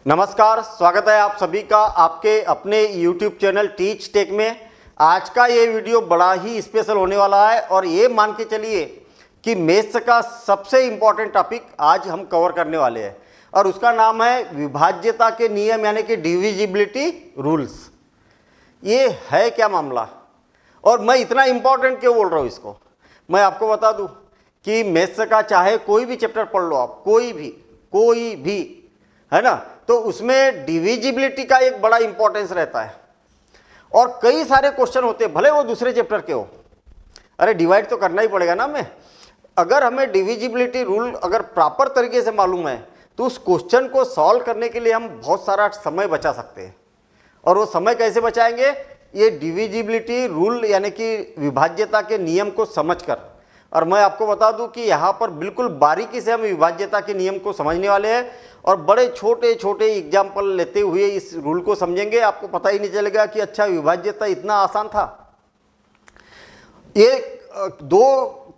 नमस्कार, स्वागत है आप सभी का आपके अपने YouTube चैनल टीच टेक में। आज का ये वीडियो बड़ा ही स्पेशल होने वाला है और ये मान के चलिए कि मैथ्स का सबसे इम्पॉर्टेंट टॉपिक आज हम कवर करने वाले हैं और उसका नाम है विभाज्यता के नियम यानी कि डिविजिबिलिटी रूल्स। ये है क्या मामला और मैं इतना इम्पॉर्टेंट क्यों बोल रहा हूँ इसको, मैं आपको बता दूँ कि मैथ्स का चाहे कोई भी चैप्टर पढ़ लो आप, कोई भी है ना, तो उसमें डिविजिबिलिटी का एक बड़ा इंपॉर्टेंस रहता है और कई सारे क्वेश्चन होते हैं, भले वो दूसरे चैप्टर के हो। अरे डिवाइड तो करना ही पड़ेगा ना हमें। अगर हमें डिविजिबिलिटी रूल अगर प्रॉपर तरीके से मालूम है तो उस क्वेश्चन को सॉल्व करने के लिए हम बहुत सारा समय बचा सकते हैं। और वो समय कैसे बचाएंगे? ये डिविजिबिलिटी रूल यानी कि विभाज्यता के नियम को समझकर। और मैं आपको बता दूं कि यहाँ पर बिल्कुल बारीकी से हम विभाज्यता के नियम को समझने वाले हैं और बड़े छोटे छोटे एग्जाम्पल लेते हुए इस रूल को समझेंगे। आपको पता ही नहीं चलेगा कि अच्छा विभाज्यता इतना आसान था। ये दो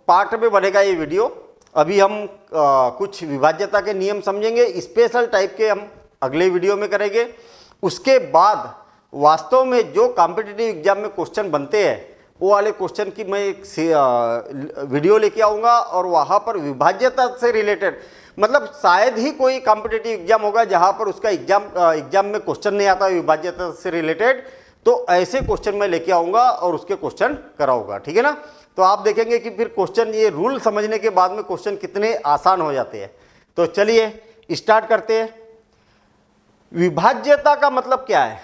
पार्ट में बनेगा ये वीडियो। अभी हम कुछ विभाज्यता के नियम समझेंगे, स्पेशल टाइप के हम अगले वीडियो में करेंगे। उसके बाद वास्तव में जो कॉम्पिटिटिव एग्जाम में क्वेश्चन बनते हैं वो वाले क्वेश्चन की मैं एक वीडियो लेके आऊँगा और वहाँ पर विभाज्यता से रिलेटेड, मतलब शायद ही कोई कॉम्पिटिटिव एग्जाम होगा जहाँ पर उसका एग्जाम में क्वेश्चन नहीं आता विभाज्यता से रिलेटेड, तो ऐसे क्वेश्चन मैं लेके आऊँगा और उसके क्वेश्चन कराऊंगा, ठीक है ना। तो आप देखेंगे कि फिर क्वेश्चन, ये रूल समझने के बाद में क्वेश्चन कितने आसान हो जाते हैं। तो चलिए स्टार्ट करते हैं। विभाज्यता का मतलब क्या है?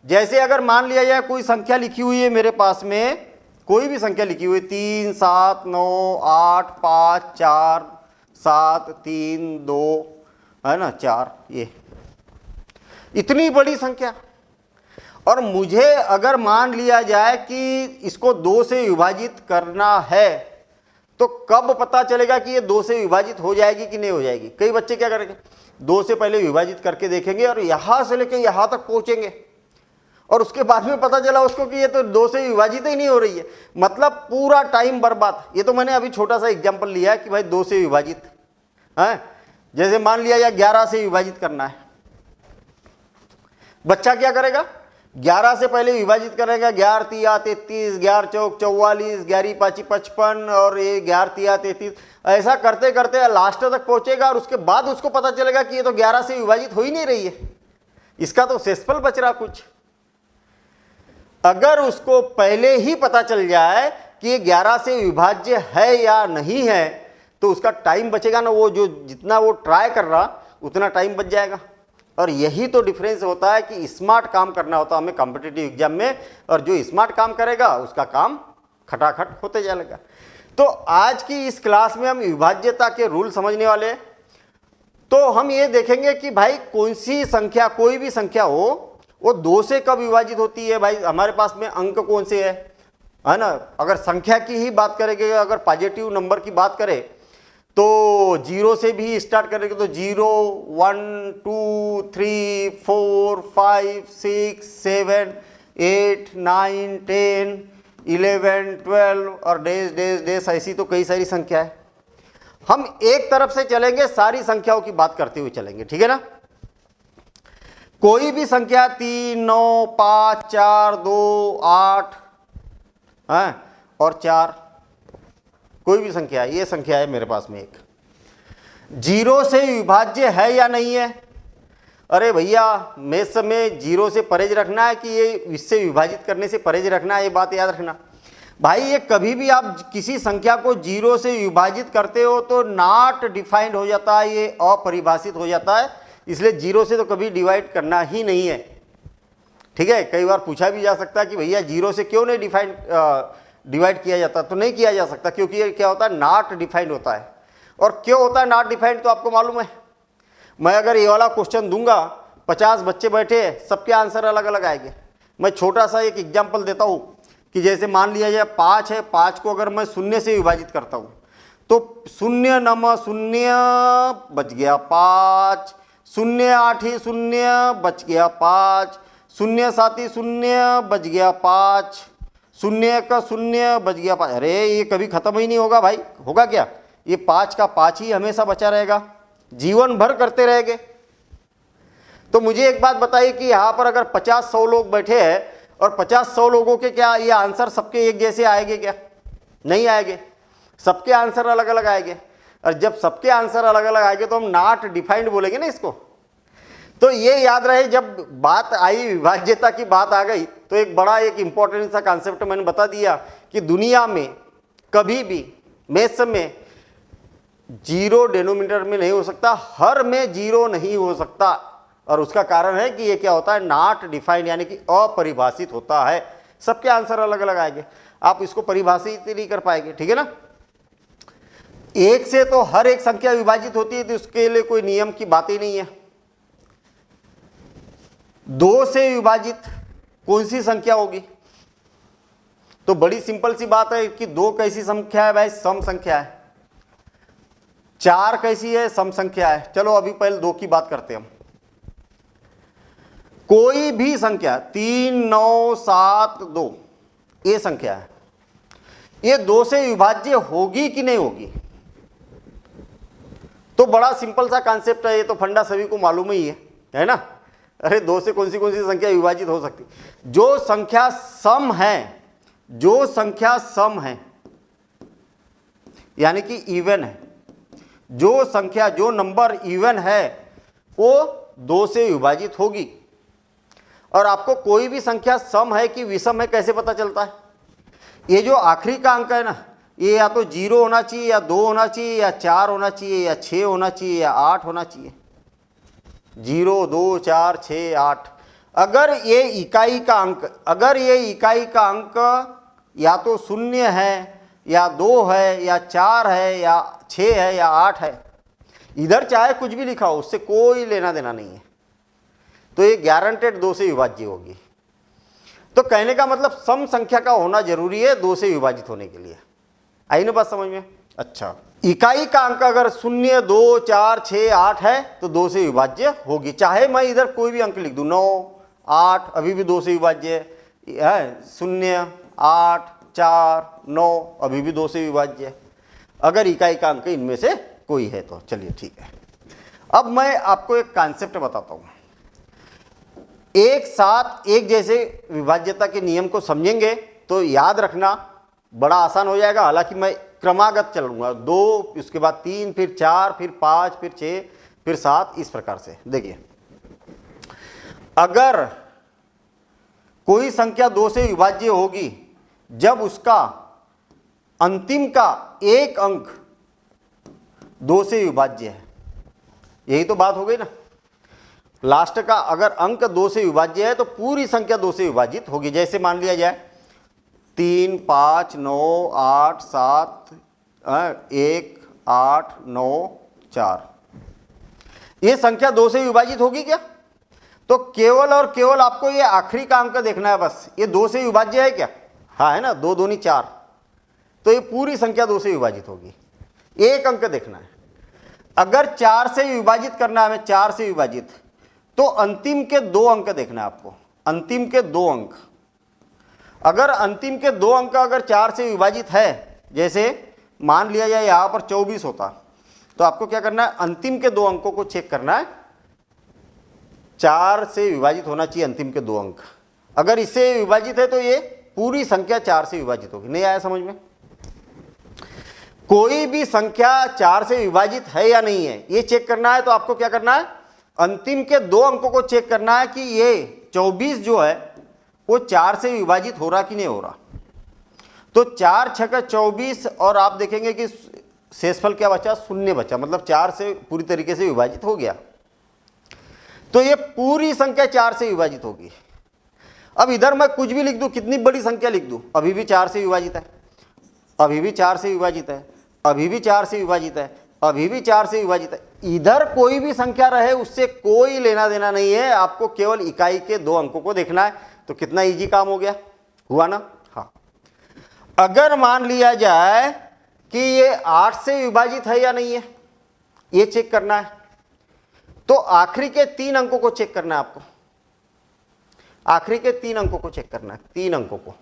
जैसे अगर मान लिया जाए कोई संख्या लिखी हुई है मेरे पास में, कोई भी संख्या लिखी हुई 3, 7, 9, 8, 5, 4, 7, 3, 2 है ना 4, ये इतनी बड़ी संख्या, और मुझे अगर मान लिया जाए कि इसको 2 से विभाजित करना है तो कब पता चलेगा कि ये 2 से विभाजित हो जाएगी कि नहीं हो जाएगी? कई बच्चे क्या करेंगे, 2 से पहले विभाजित करके देखेंगे और यहां से लेके यहां तक पहुंचेंगे और उसके बाद में पता चला उसको कि ये तो 2 से विभाजित ही नहीं हो रही है, मतलब पूरा टाइम बर्बाद। ये तो मैंने अभी छोटा सा एग्जांपल लिया है कि भाई 2 से विभाजित है। जैसे मान लिया या 11 से विभाजित करना है, बच्चा क्या करेगा, 11 से पहले विभाजित करेगा, 11 तिया 33, 11 चौक 44, 11 पाँची 55 और ये 11 तिया 33, ऐसा करते करते लास्ट तक पहुंचेगा और उसके बाद उसको पता चलेगा कि ये तो 11 से विभाजित हो ही नहीं रही है, इसका तो शेषफल बच रहा कुछ। अगर उसको पहले ही पता चल जाए कि ये 11 से विभाज्य है या नहीं है तो उसका टाइम बचेगा ना, वो जो जितना वो ट्राई कर रहा उतना टाइम बच जाएगा। और यही तो डिफरेंस होता है कि स्मार्ट काम करना होता है हमें कॉम्पिटिटिव एग्जाम में, और जो स्मार्ट काम करेगा उसका काम खटाखट होते जाएगा। तो आज की इस क्लास में हम विभाज्यता के रूल समझने वाले हैं। तो हम ये देखेंगे कि भाई कौन सी संख्या, कोई भी संख्या हो, वो 2 से कब विभाजित होती है। भाई हमारे पास में अंक कौन से है ना, अगर संख्या की ही बात करेंगे, अगर पॉजिटिव नंबर की बात करें तो 0 से भी स्टार्ट करेंगे तो 0, 1, 2, 3, 4, 5, 6, 7, 8, 9, 10, 11, 12 और डेज डेज डेज, ऐसी तो कई सारी संख्या है। हम एक तरफ से चलेंगे, सारी संख्याओं की बात करते हुए चलेंगे, ठीक है ना। कोई भी संख्या 3, 9, 5, 4, 2, 8 है और 4, कोई भी संख्या है, ये संख्या है मेरे पास में एक, 0 से विभाज्य है या नहीं है? अरे भैया मैथ्स में 0 से परहेज रखना है कि ये इससे विभाजित करने से परहेज रखना है, ये बात याद रखना भाई। ये कभी भी आप किसी संख्या को 0 से विभाजित करते हो तो नॉट डिफाइंड हो जाता है, ये अपरिभाषित हो जाता है, इसलिए 0 से तो कभी डिवाइड करना ही नहीं है, ठीक है। कई बार पूछा भी जा सकता है कि भैया 0 से क्यों नहीं डिवाइड किया जाता, तो नहीं किया जा सकता क्योंकि ये क्या होता है, नॉट डिफाइंड होता है। और क्यों होता है नॉट डिफाइंड तो आपको मालूम है। मैं अगर ये वाला क्वेश्चन दूंगा, 50 बच्चे बैठे हैं, सबके आंसर अलग अलग आएंगे। मैं छोटा सा एक एग्जाम्पल देता हूँ कि जैसे मान लिया जाए 5 है, 5 को अगर मैं 0 से विभाजित करता हूँ तो 0 नम 0 बच गया 5, 0 8 0 बच गया 5, 0 7 0 बच गया 5, 0 का 0 बच गया 5। अरे ये कभी खत्म ही नहीं होगा भाई, होगा क्या? ये 5 का 5 ही हमेशा बचा रहेगा, जीवन भर करते रहेंगे। तो मुझे एक बात बताइए कि यहाँ पर अगर 50-100 लोग बैठे हैं और 50-100 लोगों के क्या ये आंसर सबके एक जैसे आएंगे क्या? नहीं आएंगे, सबके आंसर अलग अलग आएंगे। और जब सबके आंसर अलग अलग आएंगे तो हम नॉट डिफाइंड बोलेंगे ना इसको। तो ये याद रहे, जब बात आई विभाज्यता की बात आ गई तो एक बड़ा एक इंपॉर्टेंट सा कॉन्सेप्ट मैंने बता दिया कि दुनिया में कभी भी मैथ्स में जीरो डिनोमिनेटर में नहीं हो सकता, हर में जीरो नहीं हो सकता। और उसका कारण है कि ये क्या होता है, नॉट डिफाइंड, यानी कि अपरिभाषित होता है। सबके आंसर अलग अलग आएंगे, आप इसको परिभाषित नहीं कर पाएंगे, ठीक है ना। एक से तो हर एक संख्या विभाजित होती है, तो उसके लिए कोई नियम की बात ही नहीं है। दो से विभाजित कौन सी संख्या होगी? तो बड़ी सिंपल सी बात है कि दो कैसी संख्या है भाई? सम संख्या है। चार कैसी है? सम संख्या है। चलो अभी पहले दो की बात करते हैं हम। कोई भी संख्या 3, 9, 7, 2 ये संख्या है, ये दो से विभाज्य होगी कि नहीं होगी? तो बड़ा सिंपल सा कॉन्सेप्ट है, ये तो फंडा सभी को मालूम ही है ना। अरे दो से कौन सी संख्या विभाजित हो सकती? जो संख्या सम है, जो संख्या सम है यानी कि इवन है, जो संख्या, जो नंबर इवन है वो दो से विभाजित होगी। और आपको कोई भी संख्या सम है कि विषम है कैसे पता चलता है? ये जो आखिरी का अंक है ना, ये या तो 0 होना चाहिए, या 2 होना चाहिए, या 4 होना चाहिए, या 6 होना चाहिए, या 8 होना चाहिए। 0, 2, 4, 6, 8। अगर ये इकाई का अंक, अगर ये इकाई का अंक या तो 0 है, या 2 है, या 4 है, या 6 है, या 8 है, इधर चाहे कुछ भी लिखा हो, उससे कोई लेना देना नहीं है, तो ये गारंटेड दो से विभाज्य होगी। तो कहने का मतलब सम संख्या का होना जरूरी है दो से विभाजित होने के लिए। आई ना बात समझ में? अच्छा, इकाई का अंक अगर 0, 2, 4, 6, 8 है तो दो से विभाज्य होगी। चाहे मैं इधर कोई भी अंक लिख दूं, 9, 8, अभी भी दो से विभाज्य है। 0, 8, 4, 9 अभी भी दो से विभाज्य है, अगर इकाई का अंक इनमें से कोई है तो। चलिए ठीक है, अब मैं आपको एक कॉन्सेप्ट बताता हूं। एक साथ एक जैसे विभाज्यता के नियम को समझेंगे तो याद रखना बड़ा आसान हो जाएगा। हालांकि मैं क्रमागत चलूंगा, 2, उसके बाद 3, फिर 4, फिर 5, फिर 6, फिर 7, इस प्रकार से। देखिए, अगर कोई संख्या दो से विभाज्य होगी जब उसका अंतिम का एक अंक दो से विभाज्य है, यही तो बात हो गई ना। लास्ट का अगर अंक दो से विभाज्य है तो पूरी संख्या दो से विभाजित होगी। जैसे मान लिया जाए 3, 5, 9, 8, 7, 1, 8, 9, 4, ये संख्या दो से विभाजित होगी क्या? तो केवल और केवल आपको ये आखिरी का अंक देखना है बस, ये दो से विभाज्य है क्या? हाँ है ना, 2 दूनी 4, तो ये पूरी संख्या दो से विभाजित होगी। एक अंक देखना है। अगर 4 से विभाजित करना है हमें, 4 से विभाजित, तो अंतिम के 2 अंक देखना है आपको, अंतिम के 2 अंक। अगर अंतिम के 2 अंक अगर 4 से विभाजित है, जैसे मान लिया जाए यहाँ पर 24 होता, तो आपको क्या करना है, अंतिम के 2 अंकों को चेक करना है। 4 से विभाजित होना चाहिए अंतिम के 2 अंक। अगर इससे विभाजित है तो ये पूरी संख्या 4 से विभाजित होगी। नहीं आया समझ में? कोई भी संख्या 4 से विभाजित है या नहीं है ये चेक करना है, तो आपको क्या करना है, अंतिम के 2 अंकों को चेक करना है कि ये 24 जो है वो 4 से विभाजित हो रहा कि नहीं हो रहा। तो 4 छक्का 24, और आप देखेंगे कि शेषफल क्या बचा, 0 बचा, मतलब 4 से पूरी तरीके से विभाजित हो गया। तो ये पूरी संख्या 4 से विभाजित होगी। अब इधर मैं कुछ भी लिख दूं, कितनी बड़ी संख्या लिख दूं, अभी भी 4 से विभाजित है, अभी भी 4 से विभाजित है, अभी भी 4 से विभाजित है, अभी भी 4 से विभाजित है। इधर कोई भी संख्या रहे उससे कोई लेना देना नहीं है, आपको केवल इकाई के 2 अंकों को देखना है। तो कितना इजी काम हो गया, हुआ ना? हाँ। अगर मान लिया जाए कि ये 8 से विभाजित है या नहीं है, ये चेक करना है, तो आखिरी के 3 अंकों को चेक करना है आपको, आखिरी के 3 अंकों को चेक करना है, 3 अंकों को,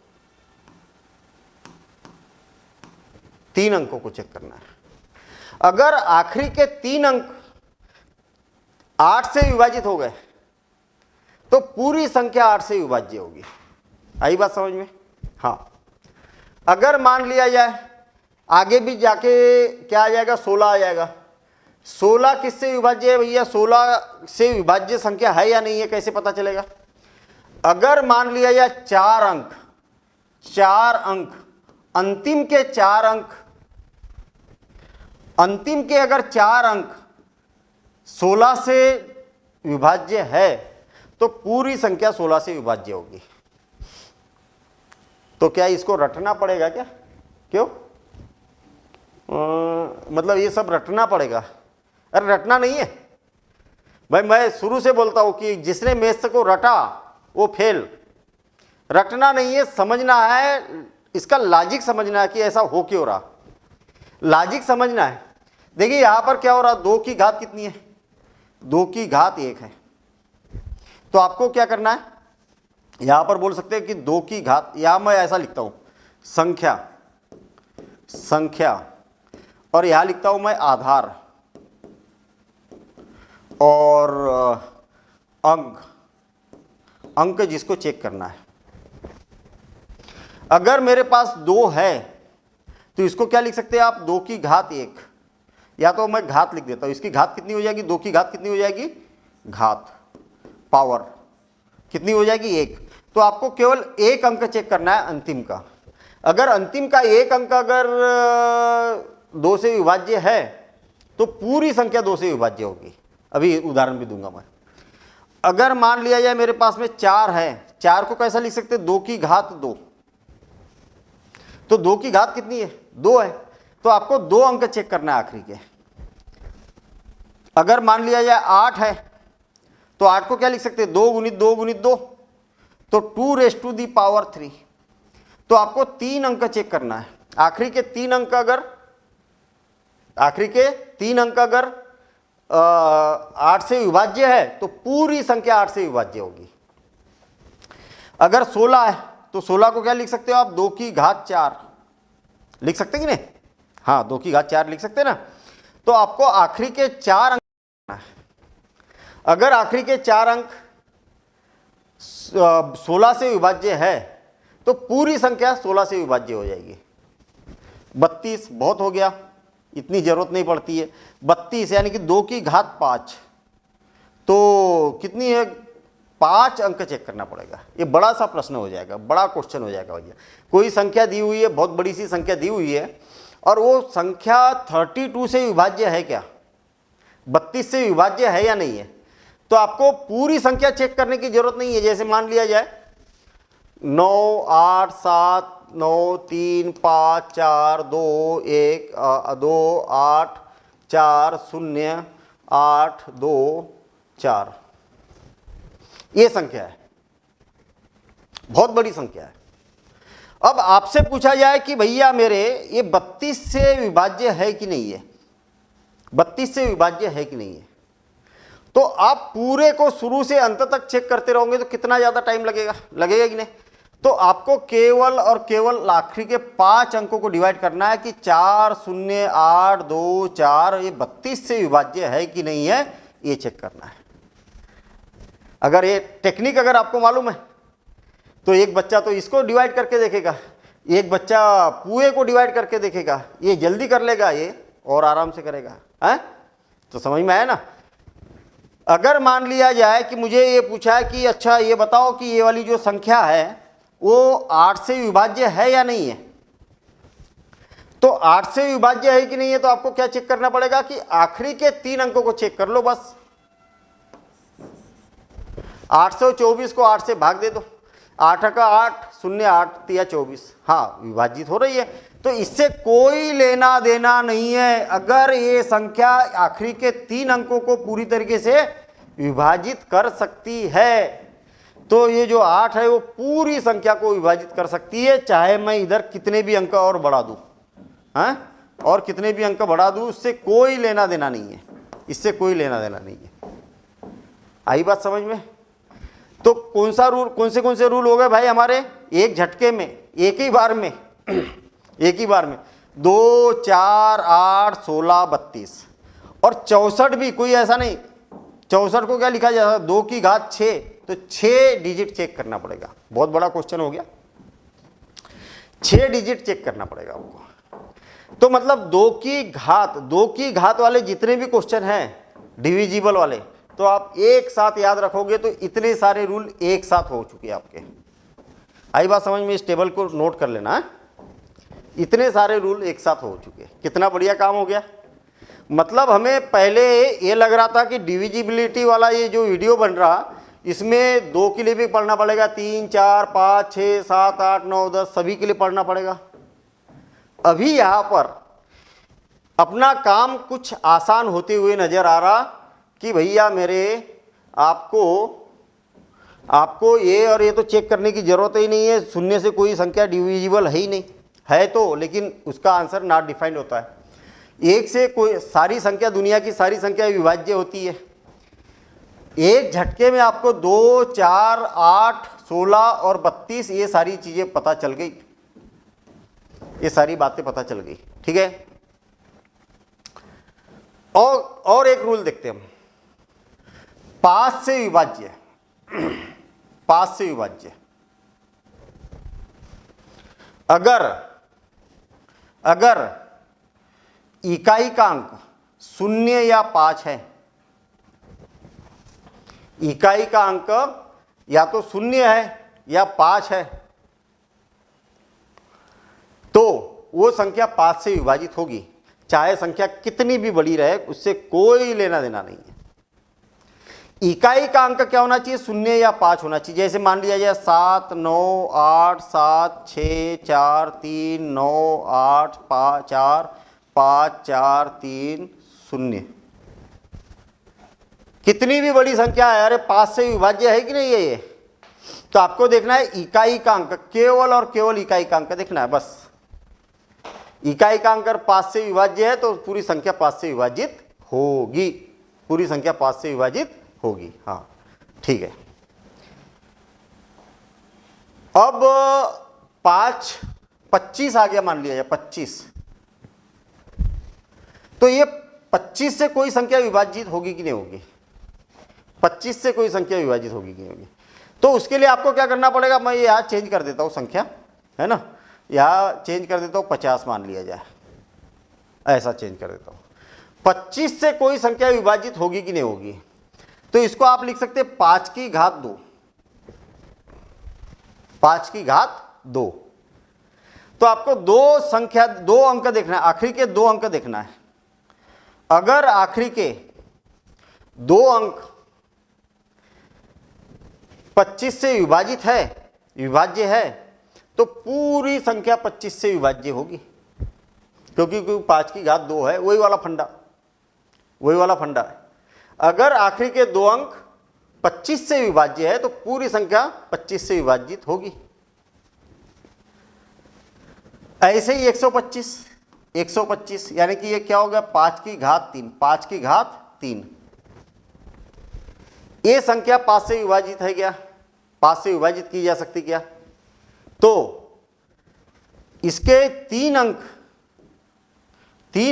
3 अंकों को चेक करना है। अगर आखिरी के 3 अंक 8 से विभाजित हो गए तो पूरी संख्या 8 से विभाज्य होगी। आई बात समझ में? हाँ, अगर मान लिया जाए आगे भी जाके क्या आ जाएगा, 16 आ जाएगा। 16 किससे विभाज्य है भैया? 16 से विभाज्य संख्या है या नहीं है, कैसे पता चलेगा? अगर मान लिया जाए 4 अंक, अंतिम के 4 अंक, अंतिम के अगर 4 अंक 16 से विभाज्य है तो पूरी संख्या 16 से विभाज्य होगी। तो क्या इसको रटना पड़ेगा क्या? क्यों? मतलब ये सब रटना पड़ेगा? अरे रटना नहीं है भाई, मैं शुरू से बोलता हूं कि जिसने मैथ्स को रटा वो फेल। रटना नहीं है, समझना है, इसका लॉजिक समझना है कि ऐसा हो क्यों रहा, लॉजिक समझना है। देखिए यहां पर क्या हो रहा, 2 की घात कितनी है? 2 की घात 1 है। तो आपको क्या करना है, यहां पर बोल सकते हैं कि 2 की घात, यहां मैं ऐसा लिखता हूं संख्या, और यहां लिखता हूं मैं आधार और अंक जिसको चेक करना है। अगर मेरे पास 2 है तो इसको क्या लिख सकते हैं आप? 2 की घात 1, या तो मैं घात लिख देता हूं। इसकी घात कितनी हो जाएगी? 2 की घात कितनी हो जाएगी? घात पावर कितनी हो जाएगी? 1। तो आपको केवल एक अंक चेक करना है अंतिम का। अगर अंतिम का एक अंक अगर 2 से विभाज्य है तो पूरी संख्या 2 से विभाज्य होगी। अभी उदाहरण भी दूंगा मैं। अगर मान लिया जाए मेरे पास में 4 है, 4 को कैसा लिख सकते हैं? 2 की घात 2। तो 2 की घात कितनी है? 2 है। तो आपको 2 अंक चेक करना है आखिरी के। अगर मान लिया जाए 8 है तो 8 को क्या लिख सकते हैं? 2 गुणित 2 गुणित 2, तो 2⁻³ तो आपको 3 अंक चेक करना है। आखिरी के 3 अंक अगर 8 से विभाज्य है तो पूरी संख्या 8 से विभाज्य होगी। अगर 16 है तो 16 को क्या लिख सकते हो आप? 2 की घात 4 लिख सकते हैं कि नहीं? हाँ, 2 की घात 4 लिख सकते हैं ना। तो आपको आखिरी के 4 अंक करना है। अगर आखिरी के 4 अंक 16 से विभाज्य है तो पूरी संख्या 16 से विभाज्य हो जाएगी। 32 बहुत हो गया, इतनी जरूरत नहीं पड़ती है। 32 यानी कि 2 की घात 5, तो कितनी है? 5 अंक चेक करना पड़ेगा। ये बड़ा सा प्रश्न हो जाएगा, बड़ा क्वेश्चन हो जाएगा भैया। कोई संख्या दी हुई है, बहुत बड़ी सी संख्या दी हुई है, और वो संख्या 32 से विभाज्य है क्या, 32 से विभाज्य है या नहीं है, तो आपको पूरी संख्या चेक करने की जरूरत नहीं है। जैसे मान लिया जाए 9 8 7 9 3 5 4 2 1 2 8 4 0 8 2 4, ये संख्या है, बहुत बड़ी संख्या है। अब आपसे पूछा जाए कि भैया मेरे ये 32 से विभाज्य है कि नहीं है, 32 से विभाज्य है कि नहीं है, तो आप पूरे को शुरू से अंत तक चेक करते रहोगे तो कितना ज़्यादा टाइम लगेगा कि नहीं। तो आपको केवल और केवल आखिरी के 5 अंकों को डिवाइड करना है कि 4 0 8 2 4 ये 32 से विभाज्य है कि नहीं है, ये चेक करना है। अगर ये टेक्निक अगर आपको मालूम है तो एक बच्चा तो इसको डिवाइड करके देखेगा, एक बच्चा पूरे को डिवाइड करके देखेगा, ये जल्दी कर लेगा, ये और आराम से करेगा। है तो समझ में आया ना। अगर मान लिया जाए कि मुझे ये पूछा है कि अच्छा ये बताओ कि ये वाली जो संख्या है वो 8 से विभाज्य है या नहीं है, तो 8 से विभाज्य है कि नहीं है, तो आपको क्या चेक करना पड़ेगा कि आखिरी के 3 अंकों को चेक कर लो बस। 824 को 8 से भाग दे दो, 8 का 8 0 8 या 24, हाँ विभाजित हो रही है। तो इससे कोई लेना देना नहीं है। अगर ये संख्या आखिरी के 3 अंकों को पूरी तरीके से विभाजित कर सकती है तो ये जो 8 है वो पूरी संख्या को विभाजित कर सकती है, चाहे मैं इधर कितने भी अंक और बढ़ा दूं, हाँ, और कितने भी अंक बढ़ा दूं, उससे कोई लेना देना नहीं है, इससे कोई लेना देना नहीं है। आई बात समझ में। तो कौन से रूल हो गए भाई हमारे? एक झटके में, एक ही बार में 2 4 8 16 32 और 64 भी कोई ऐसा नहीं। 64 को क्या लिखा जाता है? 2 की घात 6 तो 6 डिजिट चेक करना पड़ेगा। बहुत बड़ा क्वेश्चन हो गया, 6 डिजिट चेक करना पड़ेगा आपको। तो मतलब 2 की घात वाले जितने भी क्वेश्चन हैं डिविजिबल वाले, तो आप एक साथ याद रखोगे तो इतने सारे रूल एक साथ हो चुके आपके। आई बात समझ में? इस टेबल को नोट कर लेना है, इतने सारे रूल एक साथ हो चुके। कितना बढ़िया काम हो गया। मतलब हमें पहले ये लग रहा था कि डिविजिबिलिटी वाला ये जो वीडियो बन रहा, इसमें 2 के लिए भी पढ़ना पड़ेगा, 3, 4, 5, 6, 7, 8, 9, 10 सभी के लिए पढ़ना पड़ेगा। अभी यहाँ पर अपना काम कुछ आसान होते हुए नजर आ रहा कि भैया मेरे आपको ये और ये तो चेक करने की जरूरत ही नहीं है, शून्य से कोई संख्या डिविजिबल है ही नहीं, है तो लेकिन उसका आंसर नॉट डिफाइंड होता है। 1 से कोई सारी संख्या, दुनिया की सारी संख्या विभाज्य होती है। एक झटके में आपको 2, 4, 8, 16 और 32 ये सारी चीजें पता चल गई, ये सारी बातें पता चल गई। ठीक है, और एक रूल देखते हैं हम, 5 से विभाज्य। 5 से विभाज्य अगर इकाई का अंक 0 या 5 है, इकाई का अंक या तो 0 है या 5 है, तो वो संख्या 5 से विभाजित होगी, चाहे संख्या कितनी भी बड़ी रहे, उससे कोई लेना देना नहीं है। इकाई का अंक क्या होना चाहिए? 0 या 5 होना चाहिए। जैसे मान लिया जाए 7, 9, 8, 7, 6, 4, 3, 9, 8, 4, 5, 4, 3, 0। कितनी भी बड़ी संख्या है, अरे 5 से विभाज्य है कि नहीं है ये? तो आपको देखना है इकाई का अंक, केवल और केवल इकाई का अंक देखना है बस। इकाई का अंक 5 से विभाज्य है तो पूरी संख्या 5 से विभाजित होगी, पूरी संख्या 5 से विभाजित होगी। हाँ ठीक है। अब 5, 25 आ गया, मान लिया जाए 25, तो ये 25 से कोई संख्या विभाजित होगी कि नहीं होगी? 25 से कोई संख्या विभाजित होगी कि नहीं होगी? तो उसके लिए आपको क्या करना पड़ेगा? मैं यहाँ चेंज कर देता हूँ संख्या, है ना, यहाँ चेंज कर देता हूँ 50 मान लिया जाए, ऐसा चेंज कर देता हूँ। 25 से कोई संख्या विभाजित होगी कि नहीं होगी? तो इसको आप लिख सकते हैं 5 की घात 2, 5 की घात 2। तो आपको दो अंक देखना है, आखिरी के 2 अंक देखना है। अगर आखिरी के 2 अंक 25 से विभाजित है, विभाज्य है, तो पूरी संख्या 25 से विभाज्य होगी, क्योंकि 5 की घात 2 है, वही वाला फंडा है। अगर आखिरी के 2 अंक 25 से विभाज्य है तो पूरी संख्या 25 से विभाजित होगी। ऐसे ही 125 यानी कि ये क्या होगा? 5 की घात 3, 5 की घात 3। ये संख्या 5 से विभाजित है क्या? 5 से विभाजित की जा सकती क्या? तो इसके 3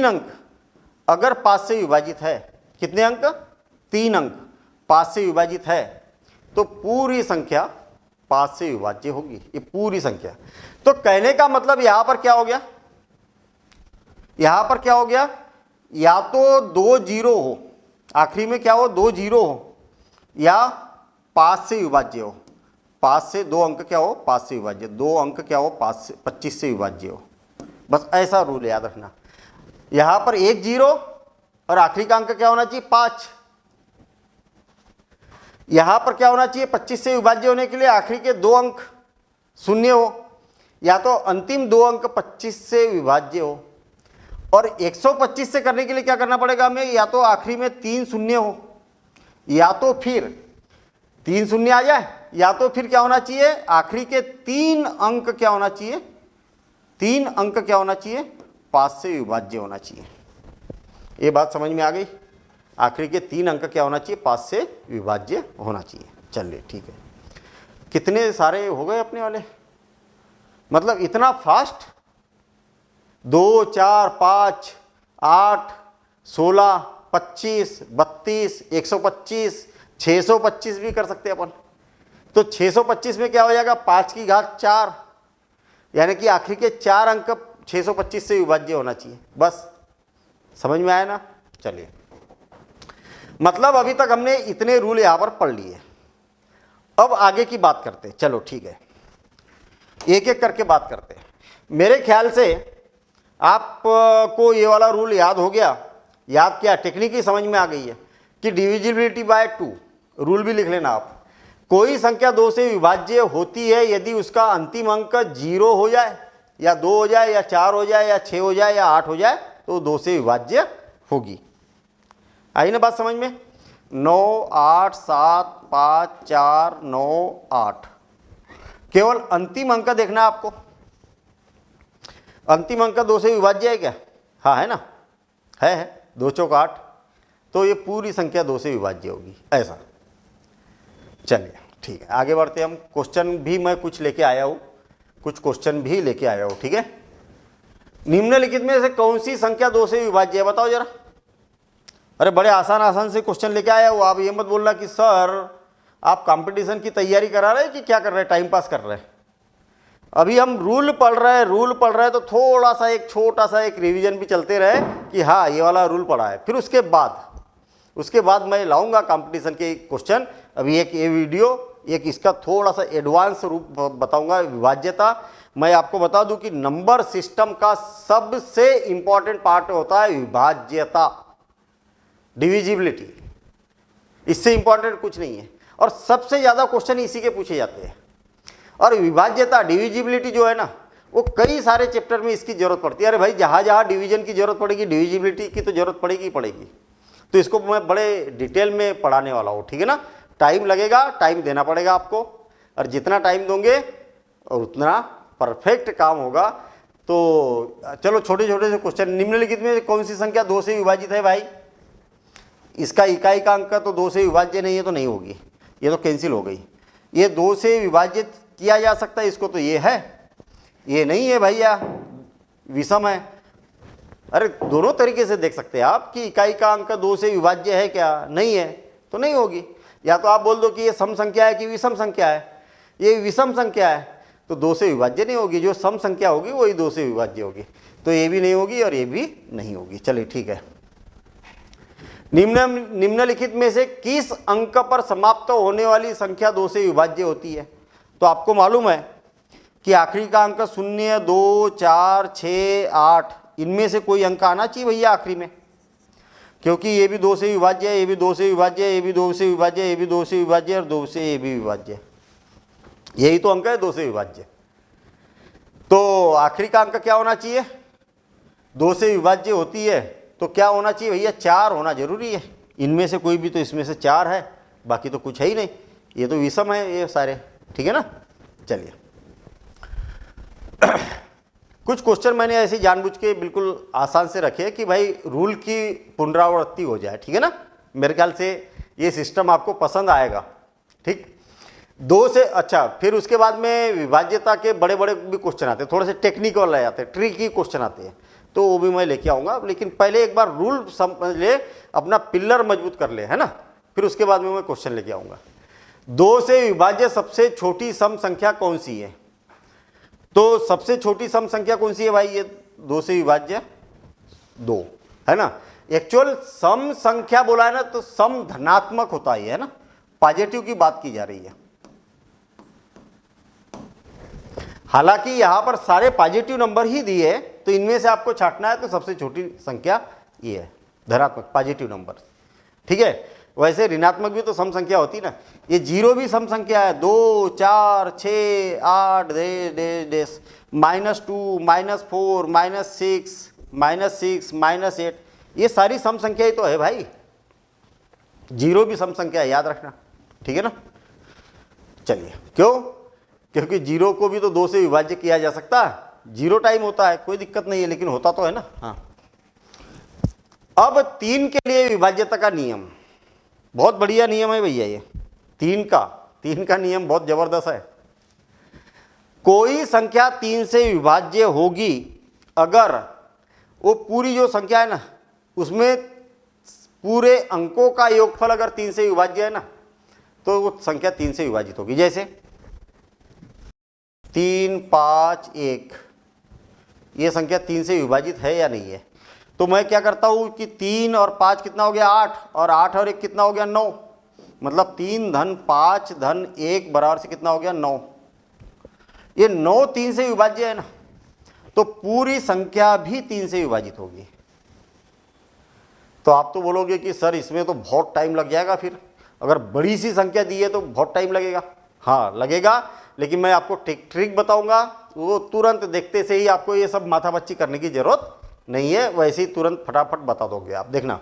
अंक अगर 5 से विभाजित है, कितने अंक? 3 अंक 5 से विभाजित है, तो पूरी संख्या 5 से विभाज्य होगी, ये पूरी संख्या। तो कहने का मतलब यहां पर क्या हो गया? यहां पर क्या हो गया? या तो 2 जीरो हो, आखिरी में क्या हो? 2 जीरो हो, या 5 से विभाज्य हो। 5 से 2 अंक क्या हो? 5 से विभाज्य। 2 अंक क्या हो? 25 से विभाज्य हो। बस ऐसा रूल याद रखना। यहां पर 1 जीरो और आखिरी का अंक क्या होना चाहिए? 5। यहां पर क्या होना चाहिए? 25 से विभाज्य होने के लिए आखिरी के 2 अंक 0 हो, या तो अंतिम 2 अंक 25 से विभाज्य हो। और 125 से करने के लिए क्या करना पड़ेगा हमें? या तो आखिरी में 3 शून्य हो, या तो फिर 3 शून्य आ जाए, या तो फिर क्या होना चाहिए? आखिरी के 3 अंक क्या होना चाहिए? 3 अंक क्या होना चाहिए? 5 से विभाज्य होना चाहिए। ये बात समझ में आ गई? आखिरी के 3 अंक क्या होना चाहिए? 5 से विभाज्य होना चाहिए। चलिए ठीक है। कितने सारे हो गए अपने वाले? मतलब इतना फास्ट? 2, 4, 5, 8, 16, 25, 32, 125, 625 भी कर सकते हैं अपन। तो 625 में क्या हो जाएगा, 5 की घात 4, यानी कि आखिर के 4 अंक 625 से विभाज्य होना चाहिए। बस समझ में आया ना। चलिए, मतलब अभी तक हमने इतने रूल यहां पर पढ़ लिए। अब आगे की बात करते हैं। चलो ठीक है, एक एक करके बात करते हैं। मेरे ख्याल से आपको ये वाला रूल याद हो गया। याद क्या, टेक्निक ही समझ में आ गई है कि डिविजिबिलिटी बाय 2, रूल भी लिख लेना आप। कोई संख्या 2 से विभाज्य होती है यदि उसका अंतिम अंक 0 हो जाए, या 2 हो जाए, या 4 हो जाए, या 6 हो जाए, या 8 हो जाए, तो 2 से विभाज्य होगी। आई ना बात समझ में। 9, 8, 7, 5, 4, 9, 8, केवल अंतिम अंक देखना है आपको। अंतिम अंक 2 से विभाज्य है क्या? हाँ है ना, है 2 चौक 8, तो ये पूरी संख्या 2 से विभाज्य होगी, ऐसा। चलिए ठीक है, आगे बढ़ते हैं हम। क्वेश्चन भी मैं कुछ लेके आया हूँ, कुछ क्वेश्चन भी लेके आया हूँ, ठीक है। निम्नलिखित में से कौन सी संख्या 2 से विभाज्य है, बताओ जरा। अरे बड़े आसान आसान से क्वेश्चन लेके आया हूँ। आप ये मत बोलना कि सर आप कंपटीशन की तैयारी करा रहे हैं कि क्या कर रहे हैं, टाइम पास कर रहे हैं। अभी हम रूल पढ़ रहे हैं, तो थोड़ा सा एक छोटा सा एक रिवीजन भी चलते रहे कि हाँ ये वाला रूल पढ़ा है। फिर उसके बाद मैं लाऊंगा कंपटीशन के क्वेश्चन। अभी एक ये वीडियो, एक इसका थोड़ा सा एडवांस रूप बताऊंगा, विभाज्यता। मैं आपको बता दूं कि नंबर सिस्टम का सबसे इंपॉर्टेंट पार्ट होता है विभाज्यता, डिविजिबिलिटी। इससे इंपॉर्टेंट कुछ नहीं है, और सबसे ज़्यादा क्वेश्चन इसी के पूछे जाते हैं। और विभाज्यता, डिविजिबिलिटी जो है ना, वो कई सारे चैप्टर में इसकी जरूरत पड़ती है। अरे भाई जहाँ जहाँ डिवीजन की जरूरत पड़ेगी, डिविजिबिलिटी की तो जरूरत पड़ेगी। तो इसको मैं बड़े डिटेल में पढ़ाने वाला हूँ, ठीक है ना। टाइम लगेगा, टाइम देना पड़ेगा आपको, और जितना टाइम दोगे और उतना परफेक्ट काम होगा। तो चलो छोटे छोटे से क्वेश्चन। निम्नलिखित में कौन सी संख्या 2 से विभाजित है भाई? इसका इकाई का अंक तो 2 से विभाज्य नहीं है, तो नहीं होगी, ये तो कैंसिल हो गई। ये 2 से विभाजित किया जा सकता है इसको, तो ये है, ये नहीं है भैया, विषम है। अरे दोनों तरीके से देख सकते हैं आप कि इकाई का अंक 2 से विभाज्य है क्या, नहीं है, तो नहीं होगी। या तो आप बोल दो कि ये सम संख्या है कि विषम संख्या है। ये विषम संख्या है तो 2 से विभाज्य नहीं होगी, जो सम संख्या होगी वही 2 से विभाज्य होगी। तो ये भी नहीं होगी और ये भी नहीं होगी। चलिए ठीक है। निम्नलिखित में से किस अंक पर समाप्त होने वाली संख्या 2 से विभाज्य होती है? तो आपको मालूम है कि आखिरी का अंक 0, 2, 4, 6, 8, इनमें से कोई अंक आना चाहिए भैया आखिरी में, क्योंकि ये भी 2 से विभाज्य है, ये भी 2 से विभाज्य है, ये भी 2 से विभाज्य है, ये भी 2 से विभाज्य है, और 2 से ये भी विभाज्य है। यही तो अंक है 2 से विभाज्य। तो आखिरी का अंक क्या होना चाहिए? 2 से विभाज्य होती है तो क्या होना चाहिए भैया? 4 होना जरूरी है। इनमें से कोई भी, तो इसमें से 4 है, बाकी तो कुछ है ही नहीं। ये तो विषम है ये सारे, ठीक है ना। चलिए कुछ क्वेश्चन मैंने ऐसे जानबूझ के बिल्कुल आसान से रखे कि भाई रूल की पुनरावृत्ति हो जाए, ठीक है ना। मेरे ख्याल से ये सिस्टम आपको पसंद आएगा, ठीक। 2 से अच्छा, फिर उसके बाद में विभाज्यता के बड़े बड़े भी क्वेश्चन आते हैं, थोड़े से टेक्निकल आते हैं, ट्रिकी क्वेश्चन आते हैं, तो वो भी मैं लेके आऊँगा। लेकिन पहले एक बार रूल समझ ले, अपना पिल्लर मजबूत कर ले, है ना, फिर उसके बाद में मैं क्वेश्चन लेके आऊँगा। 2 से विभाज्य सबसे छोटी सम संख्या कौन सी है? तो सबसे छोटी सम संख्या कौन सी है भाई? ये 2 से विभाज्य 2 है ना। एक्चुअल सम संख्या बोला है ना, तो सम धनात्मक होता है ना, पॉजिटिव की बात की जा रही है। हालांकि यहां पर सारे पॉजिटिव नंबर ही दिए, तो इनमें से आपको छांटना है, तो सबसे छोटी संख्या ये है, धनात्मक पॉजिटिव नंबर, ठीक है। वैसे ऋणात्मक भी तो सम संख्या होती ना, ये 0 भी सम संख्या है। 2, 4, 6, 8, -2, -4, -6, -8, ये सारी सम संख्या ही तो है भाई। 0 भी सम संख्या है, याद रखना, ठीक है ना। चलिए, क्यों? क्योंकि 0 को भी तो 2 से विभाज्य किया जा सकता है। 0 टाइम होता है, कोई दिक्कत नहीं है, लेकिन होता तो है ना। हाँ, अब 3 के लिए विभाज्यता का नियम बहुत बढ़िया नियम है भैया। ये 3 का नियम बहुत जबरदस्त है। कोई संख्या 3 से विभाज्य होगी अगर वो पूरी जो संख्या है ना, उसमें पूरे अंकों का योगफल अगर 3 से विभाज्य है ना, तो वो संख्या 3 से विभाजित होगी। जैसे 3, 5, 1, ये संख्या 3 से विभाजित है या नहीं है। तो मैं क्या करता हूँ कि 3 और 5 कितना हो गया 8, और 8 और 1 कितना हो गया 9, मतलब 3 धन 5 धन 1 बराबर से कितना हो गया 9। ये 9 3 से विभाज्य है ना, तो पूरी संख्या भी 3 से विभाजित होगी। तो आप तो बोलोगे कि सर इसमें तो बहुत टाइम लग जाएगा, फिर अगर बड़ी सी संख्या दी है तो बहुत टाइम लगेगा। हाँ लगेगा, लेकिन मैं आपको ट्रिक बताऊंगा, वो तुरंत देखते से ही आपको ये सब माथापच्ची करने की जरूरत नहीं है, वैसे ही तुरंत फटाफट बता दोगे आप। देखना,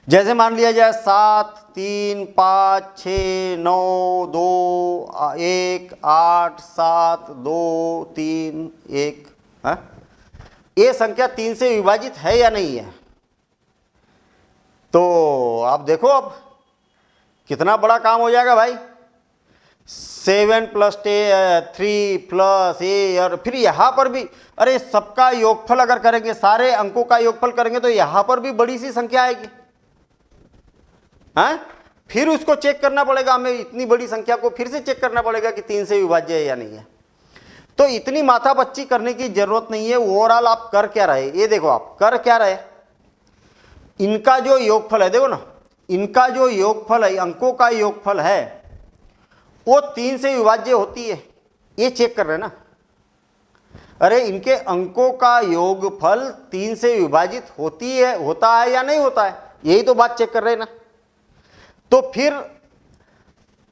जैसे मान लिया जाए 7, 3, 5, 6, 9, 2, 1, 8, 7, 2, 3, 1 है। ये संख्या 3 से विभाजित है या नहीं है। तो आप देखो अब कितना बड़ा काम हो जाएगा भाई। 7 + 3 + a, और फिर यहाँ पर भी, अरे सबका योगफल अगर करेंगे, सारे अंकों का योगफल करेंगे तो यहाँ पर भी बड़ी सी संख्या आएगी। हैं? फिर उसको चेक करना पड़ेगा हमें, इतनी बड़ी संख्या को फिर से चेक करना पड़ेगा कि 3 से विभाज्य है या नहीं है। तो इतनी माथापच्ची करने की जरूरत नहीं है। ओवरऑल आप कर क्या रहे, ये देखो आप कर क्या रहे, इनका जो योगफल है, देखो ना, इनका जो योगफल है, अंकों का योगफल है, वो 3 से विभाज्य होती है, ये चेक कर रहे हैं ना। अरे इनके अंकों का योगफल 3 से विभाजित होती है, होता है या नहीं होता है, यही तो बात चेक कर रहे हैं ना। तो फिर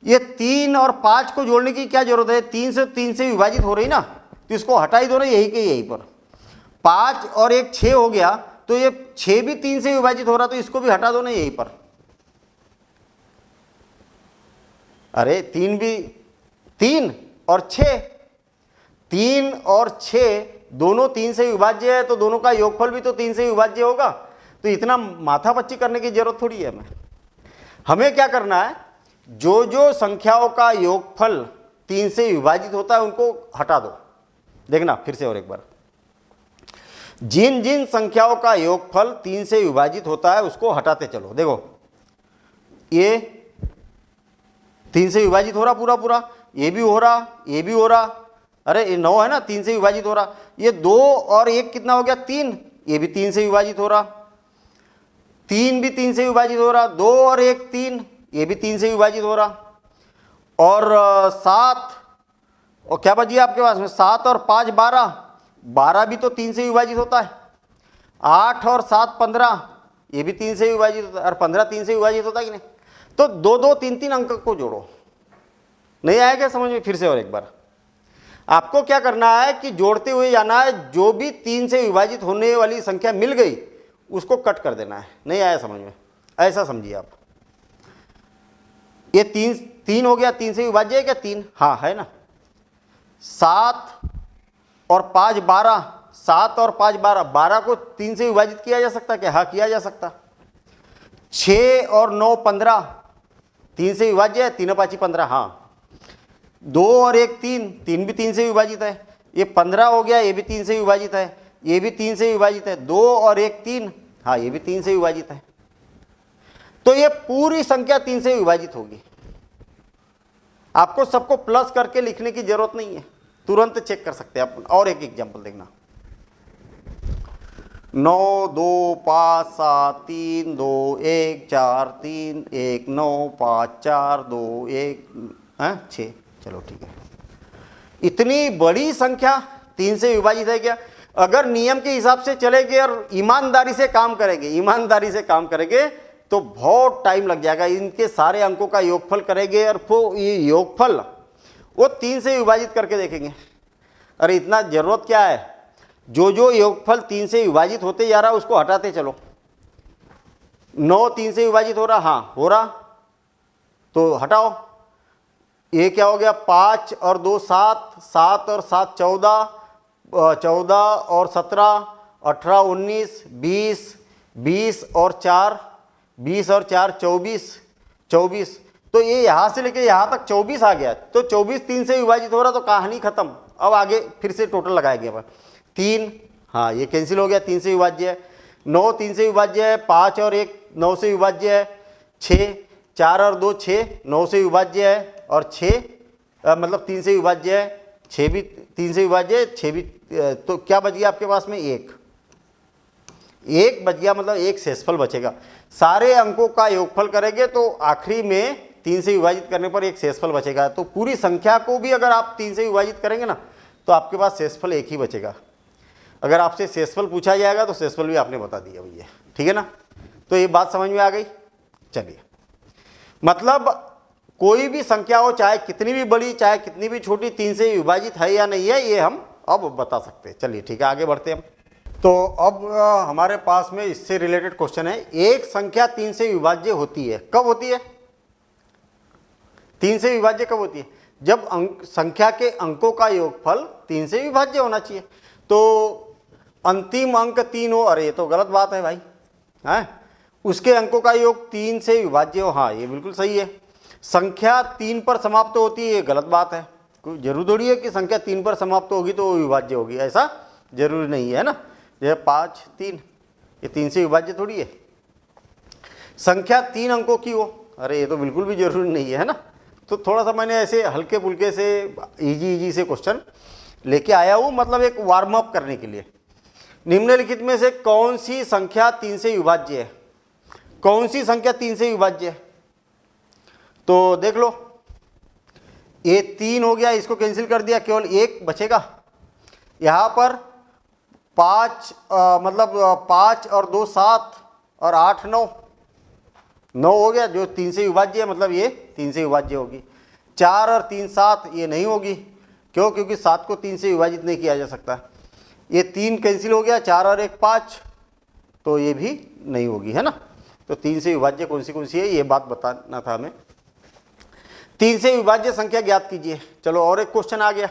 ये 3 और 5 को जोड़ने की क्या जरूरत है, 3 से विभाजित हो रही ना, तो इसको हटा ही दो ना, यही के यहीं पर। 5 और 1 6 हो गया, तो ये 6 भी 3 से विभाजित हो रहा, तो इसको भी हटा दो ना यहीं पर। अरे 3 भी, 3 और 6, 3 और 6 दोनों 3 से विभाज्य है, तो दोनों का योगफल भी तो 3 से विभाज्य होगा। तो इतना माथापच्ची करने की जरूरत थोड़ी है हमें क्या करना है, जो जो संख्याओं का योगफल 3 से विभाजित होता है उनको हटा दो। देखना फिर से और एक बार, जिन जिन संख्याओं का योगफल 3 से विभाजित होता है उसको हटाते चलो। देखो ये 3 से विभाजित हो रहा पूरा पूरा, ये भी हो रहा, ये भी हो रहा, अरे ये 9 है ना, 3 से विभाजित हो रहा। ये 2 और 1 कितना हो गया 3, ये भी 3 से विभाजित हो रहा। 3 भी 3 से विभाजित हो रहा, 2 और 1 3, ये भी 3 से विभाजित हो रहा। और 7 और क्या बची आपके पास में, 7 और 5 12, 12 भी तो 3 से विभाजित होता है। 8 और 7 15, ये भी 3 से विभाजित होता है, और 15 3 से विभाजित होता है कि नहीं। तो 2 2 3 3 अंक को जोड़ो। नहीं आएगा समझ में, फिर से और एक बार आपको क्या करना है कि जोड़ते हुए जाना है, जो भी 3 से विभाजित होने वाली संख्या मिल गई उसको कट कर देना है। नहीं आया समझ में, ऐसा समझिए आप। ये 3 हो गया, 3 से विभाज्य है क्या 3, हाँ है ना। 7 और 5 12, 7 और 5 12, 12 को 3 से विभाजित किया जा सकता क्या, हाँ किया जा सकता। 6 और 9 15, 3 से विभाज्य है, 3 5 15, हाँ। 2 और 1 3, 3 भी 3 से विभाजित है। ये 15 हो गया, ये भी 3 से विभाजित है, ये भी 3 से विभाजित है। 2 और 1 3, हाँ ये भी 3 से विभाजित है। तो ये पूरी संख्या 3 से विभाजित होगी। आपको सबको प्लस करके लिखने की जरूरत नहीं है, तुरंत चेक कर सकते हैं आप। और एक एग्जांपल देखना, 9 2 5 7 3 2 1 4 3 1 9 5 4 2 1 6, चलो ठीक है। इतनी बड़ी संख्या 3 से विभाजित है क्या। अगर नियम के हिसाब से चलेंगे और ईमानदारी से काम करेंगे, ईमानदारी से काम करेंगे तो बहुत टाइम लग जाएगा। इनके सारे अंकों का योगफल करेंगे और फिर ये योगफल वो 3 से विभाजित करके देखेंगे। अरे इतना जरूरत क्या है, जो जो योगफल 3 से विभाजित होते जा रहा है उसको हटाते चलो। 9 3 से विभाजित हो रहा, हाँ हो रहा, तो हटाओ। ये क्या हो गया, 5 और 2 7, 7 और 7 14, 14 और 17 18 19 20, 20 और 4 20 और 4 24, 24। तो ये यहाँ से लेके यहाँ तक 24 आ गया। तो 24 3 से विभाजित हो रहा, तो कहानी खत्म। अब आगे फिर से टोटल लगाएंगे अपन। 3, हाँ ये कैंसिल हो गया, 3 से विभाज्य है। 9 3 से विभाज्य है, 5 और 1 9 से विभाज्य है, 6 4 और 2 6, 9 से विभाज्य है और 6 मतलब 3 से विभाज्य है, 6 भी 3 से विभाज्य है, 6 भी, तो क्या बच गया आपके पास में? एक बच गया, मतलब एक शेषफल बचेगा। सारे अंकों का योगफल करेंगे तो आखिरी में 3 से विभाजित करने पर एक शेषफल बचेगा। तो पूरी संख्या को भी अगर आप 3 से विभाजित करेंगे ना तो आपके पास शेषफल एक ही बचेगा। अगर आपसे शेषफल पूछा जाएगा तो शेषफल भी आपने बता दिया भैया, ठीक है ना। तो ये बात समझ में आ गई। चलिए, मतलब कोई भी संख्या हो, चाहे कितनी भी बड़ी चाहे कितनी भी छोटी, 3 से विभाजित है या नहीं है ये हम अब बता सकते हैं। चलिए ठीक है, आगे बढ़ते हैं हम। तो अब हमारे पास में इससे रिलेटेड क्वेश्चन है, एक संख्या 3 से विभाज्य होती है, कब होती है? 3 से विभाज्य कब होती है? जब संख्या के अंकों का योगफल 3 से विभाज्य होना चाहिए। तो अंतिम अंक 3 हो, अरे ये तो गलत बात है भाई, है उसके अंकों का योग 3 से विभाज्य हो, हाँ ये बिल्कुल सही है। संख्या 3 पर समाप्त होती है, ये गलत बात है। कोई जरूरी थोड़ी है कि संख्या 3 पर समाप्त होगी तो विभाज्य होगी, ऐसा जरूरी नहीं है ना। जैसे 5 3, ये 3 से विभाज्य थोड़ी है। संख्या 3 अंकों की हो, अरे ये तो बिल्कुल भी जरूरी नहीं है ना। तो थोड़ा सा मैंने ऐसे हल्के फुल्के से इजी से क्वेश्चन लेके आया हूँ, मतलब एक वार्म अप करने के लिए। निम्नलिखित में से कौन सी संख्या 3 से विभाज्य है? कौन सी संख्या 3 से विभाज्य है? तो देख लो, ये 3 हो गया, इसको कैंसिल कर दिया, केवल 1 बचेगा। यहाँ पर 5 मतलब 5 और 2 7 और 8 9 हो गया, जो 3 से विभाज्य है, मतलब ये 3 से विभाज्य होगी। 4 और 3 7, ये नहीं होगी, क्यों? क्योंकि 7 को 3 से विभाजित नहीं किया जा सकता। ये 3 कैंसिल हो गया, 4 और 1 5, तो ये भी नहीं होगी, है ना। तो 3 से विभाज्य कौन सी है, ये बात बताना था हमें। 3 से विभाज्य संख्या ज्ञात कीजिए। चलो और एक क्वेश्चन आ गया,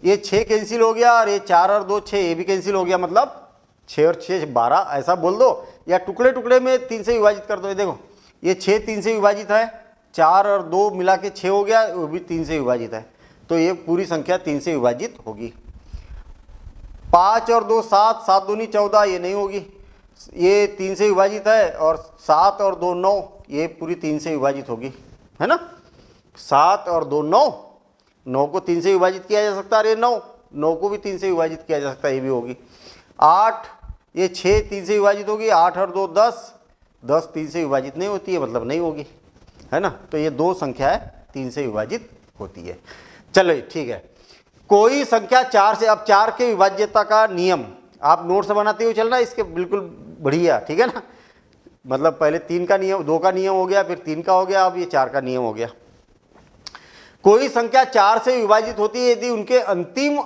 ये 6 कैंसिल हो गया और ये 4 और 2 6, ये भी कैंसिल हो गया, मतलब 6 और 6 12 ऐसा बोल दो, या टुकड़े टुकड़े में 3 से विभाजित कर दो। ये देखो, ये 6 3 से विभाजित है, 4 और 2 मिला के 6 हो गया, वो भी 3 से विभाजित है, तो ये पूरी संख्या 3 से विभाजित होगी। 5 और 2 7, 7 दूनी 14, ये नहीं होगी, ये 3 से विभाजित है। और 7 और 2 9, ये पूरी 3 से विभाजित होगी, है ना। 7 और 2 9, 9 को 3 से विभाजित किया जा सकता है, अरे 9 को भी 3 से विभाजित किया जा सकता है, ये भी होगी। 8, ये 6 3 से विभाजित होगी, 8 और 2 10, 10 3 से विभाजित नहीं होती है, मतलब नहीं होगी, है ना। तो ये 2 संख्याएं 3 से विभाजित होती है। चलो ठीक है, कोई संख्या 4 से, अब 4 के विभाज्यता का नियम आप नोट्स बनाते हुए चलना इसके, बिल्कुल बढ़िया, ठीक है ना। मतलब पहले 3 का नियम, 2 का नियम हो गया, फिर 3 का हो गया, अब ये 4 का नियम हो गया। कोई संख्या 4 से विभाजित होती है यदि उनके अंतिम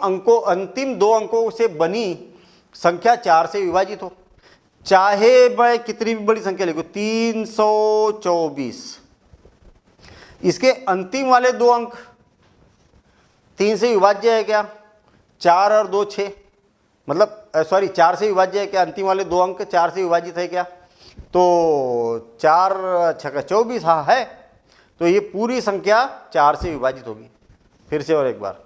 2 अंकों से बनी संख्या 4 से विभाजित हो, चाहे मैं कितनी भी बड़ी संख्या लिखूं, 324, इसके अंतिम वाले 2 अंक 3 से विभाज्य है क्या? 4 और 2 6, मतलब सॉरी 4 से विभाज्य है क्या? अंतिम वाले 2 अंक 4 से विभाजित है क्या? तो 4 6 24, हाँ है। तो ये पूरी संख्या 4 से विभाजित होगी। फिर से और एक बार,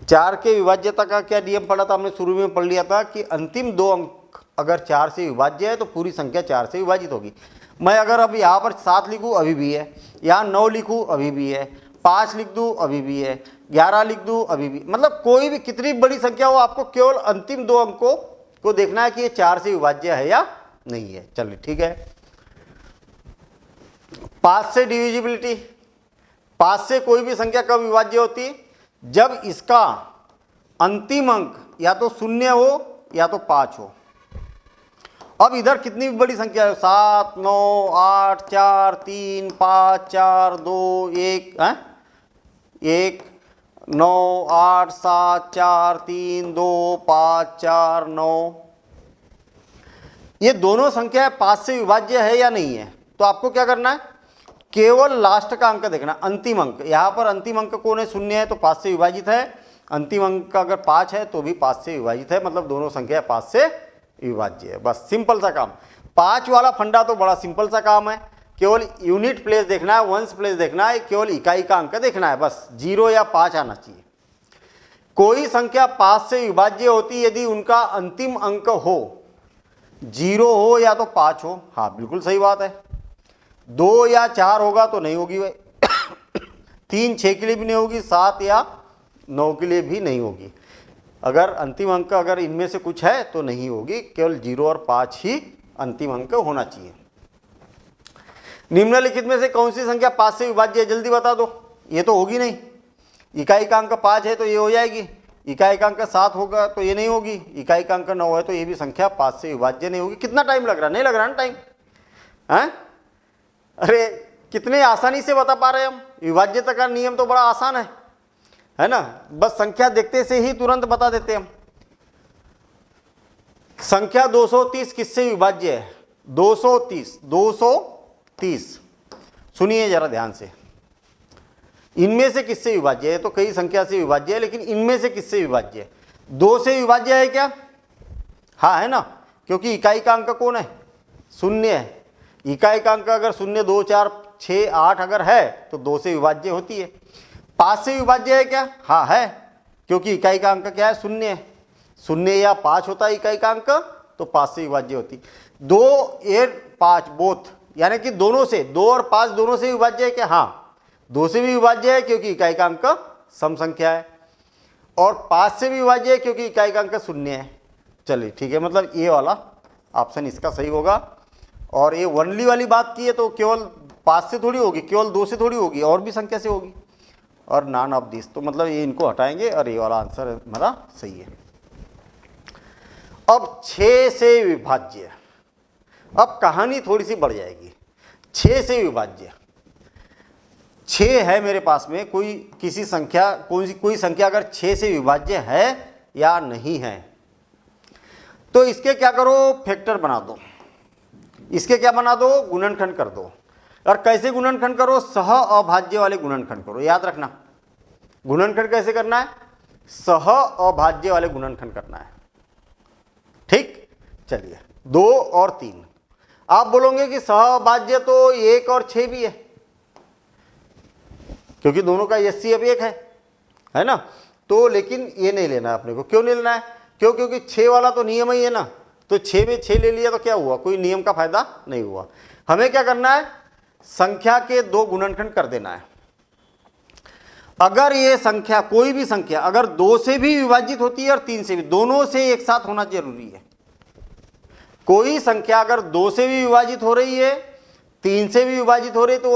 4 के विभाज्यता का क्या नियम पढ़ा था हमने, शुरू में पढ़ लिया था कि अंतिम 2 अंक अगर 4 से विभाज्य है तो पूरी संख्या 4 से विभाजित होगी। मैं अगर अब यहाँ पर 7 लिखूँ अभी भी है, यहाँ 9 लिखूँ अभी भी है, 5 लिख दूँ अभी भी है, 11 लिख दूँ अभी भी, मतलब कोई भी कितनी बड़ी संख्या हो, आपको केवल अंतिम 2 अंकों को देखना है कि ये 4 से विभाज्य है या नहीं है। चलिए ठीक है। 5 से डिविजिबिलिटी, 5 से कोई भी संख्या कब विभाज्य होती है? जब इसका अंतिम अंक या तो 0 हो या तो 5 हो। अब इधर कितनी बड़ी संख्या है, 7 9 8 4 3 5 4 2 1 है, 1 9 8 7 4 3 2 5 4 9, ये दोनों संख्या 5 से विभाज्य है या नहीं है? तो आपको क्या करना है, केवल लास्ट का अंक देखना, अंतिम अंक। यहाँ पर अंतिम अंक कौन है? 0 है तो 5 से विभाजित है, अंतिम अंक अगर 5 है तो भी 5 से विभाजित है, मतलब दोनों संख्या 5 से विभाज्य है। बस सिंपल सा काम। 5 वाला फंडा तो बड़ा सिंपल सा काम है, केवल यूनिट प्लेस देखना है, वंस प्लेस देखना है, केवल इकाई का अंक देखना है, बस 0 या 5 आना चाहिए। कोई संख्या 5 से विभाज्य होती यदि उनका अंतिम अंक हो 0 हो या तो 5 हो, हाँ बिल्कुल सही बात है। 2 या 4 होगा तो नहीं होगी भाई 3 6 के लिए भी नहीं होगी, 7 या 9 के लिए भी नहीं होगी। अगर अंतिम अंक अगर इनमें से कुछ है तो नहीं होगी, केवल 0 और 5 ही अंतिम अंक होना चाहिए। निम्नलिखित में से कौन सी संख्या 5 से विभाज्य है, जल्दी बता दो। ये तो होगी नहीं, इकाई का अंक 5 है तो ये हो जाएगी, इकाई का अंक 7 होगा तो ये नहीं होगी, इकाई का अंक 9 है तो ये भी संख्या 5 से विभाज्य नहीं होगी। कितना टाइम लग रहा है, नहीं लग रहा ना टाइम, हैं? अरे कितने आसानी से बता पा रहे हैं हम। विभाज्यता का नियम तो बड़ा आसान है ना, बस संख्या देखते से ही तुरंत बता देते हम। संख्या 230 किससे विभाज्य है? 230 सुनिए जरा ध्यान से, इनमें से किससे विभाज्य है? तो कई संख्या से विभाज्य है, लेकिन इनमें से किससे विभाज्य है? 2 से विभाज्य है क्या? हाँ है ना, क्योंकि इकाई का अंक कौन है? 0 है। इकाई का अंक अगर 0 2 4 6 8 अगर है तो 2 से विभाज्य होती है। 5 से विभाज्य है क्या? हाँ है, क्योंकि इकाई का अंक क्या है? 0 है। 0 या 5 होता है इकाई का अंक तो 5 से विभाज्य होती। 2 और 5 बोथ, यानी कि दोनों से, 2 और 5 दोनों से विभाज्य है क्या? हाँ 2 से भी विभाज्य है क्योंकि इकाई का अंक सम संख्या है, और 5 से भी विभाज्य है क्योंकि इकाई का अंक 0 है। चलिए ठीक है, मतलब ये वाला ऑप्शन इसका सही होगा। और ये वनली वाली बात की है तो केवल 5 से थोड़ी होगी, केवल 2 से थोड़ी होगी, और भी संख्या से होगी। और नॉन ऑफ दिस, तो मतलब ये इनको हटाएंगे और ये वाला आंसर हमारा सही है। अब 6 से विभाज्य, अब कहानी थोड़ी सी बढ़ जाएगी। 6 से विभाज्य, 6 है मेरे पास में, कोई किसी संख्या, कोई संख्या अगर 6 से विभाज्य है या नहीं है तो इसके क्या करो? फैक्टर बना दो। इसके क्या बना दो? गुणनखंड कर दो। और कैसे गुणनखंड करो? सह अभाज्य वाले गुणनखंड करो। याद रखना, गुणनखंड कैसे करना है? सह अभाज्य वाले गुणनखंड करना है। ठीक, चलिए 2 और 3। आप बोलोगे कि सह अभाज्य तो 1 और 6 भी है, क्योंकि दोनों का HCF 1 है ना। तो लेकिन ये नहीं लेना अपने को। क्यों नहीं लेना है? क्योंकि 6 वाला तो नियम ही है ना, तो 6 में 6 ले लिया तो क्या हुआ? कोई नियम का फायदा नहीं हुआ। हमें क्या करना है? संख्या के 2 गुणनखंड कर देना है। अगर ये संख्या, कोई भी संख्या अगर 2 से भी विभाजित होती है और 3 से भी, दोनों से एक साथ होना जरूरी है। कोई संख्या अगर 2 से भी विभाजित हो रही है, 3 से भी विभाजित हो रही है, तो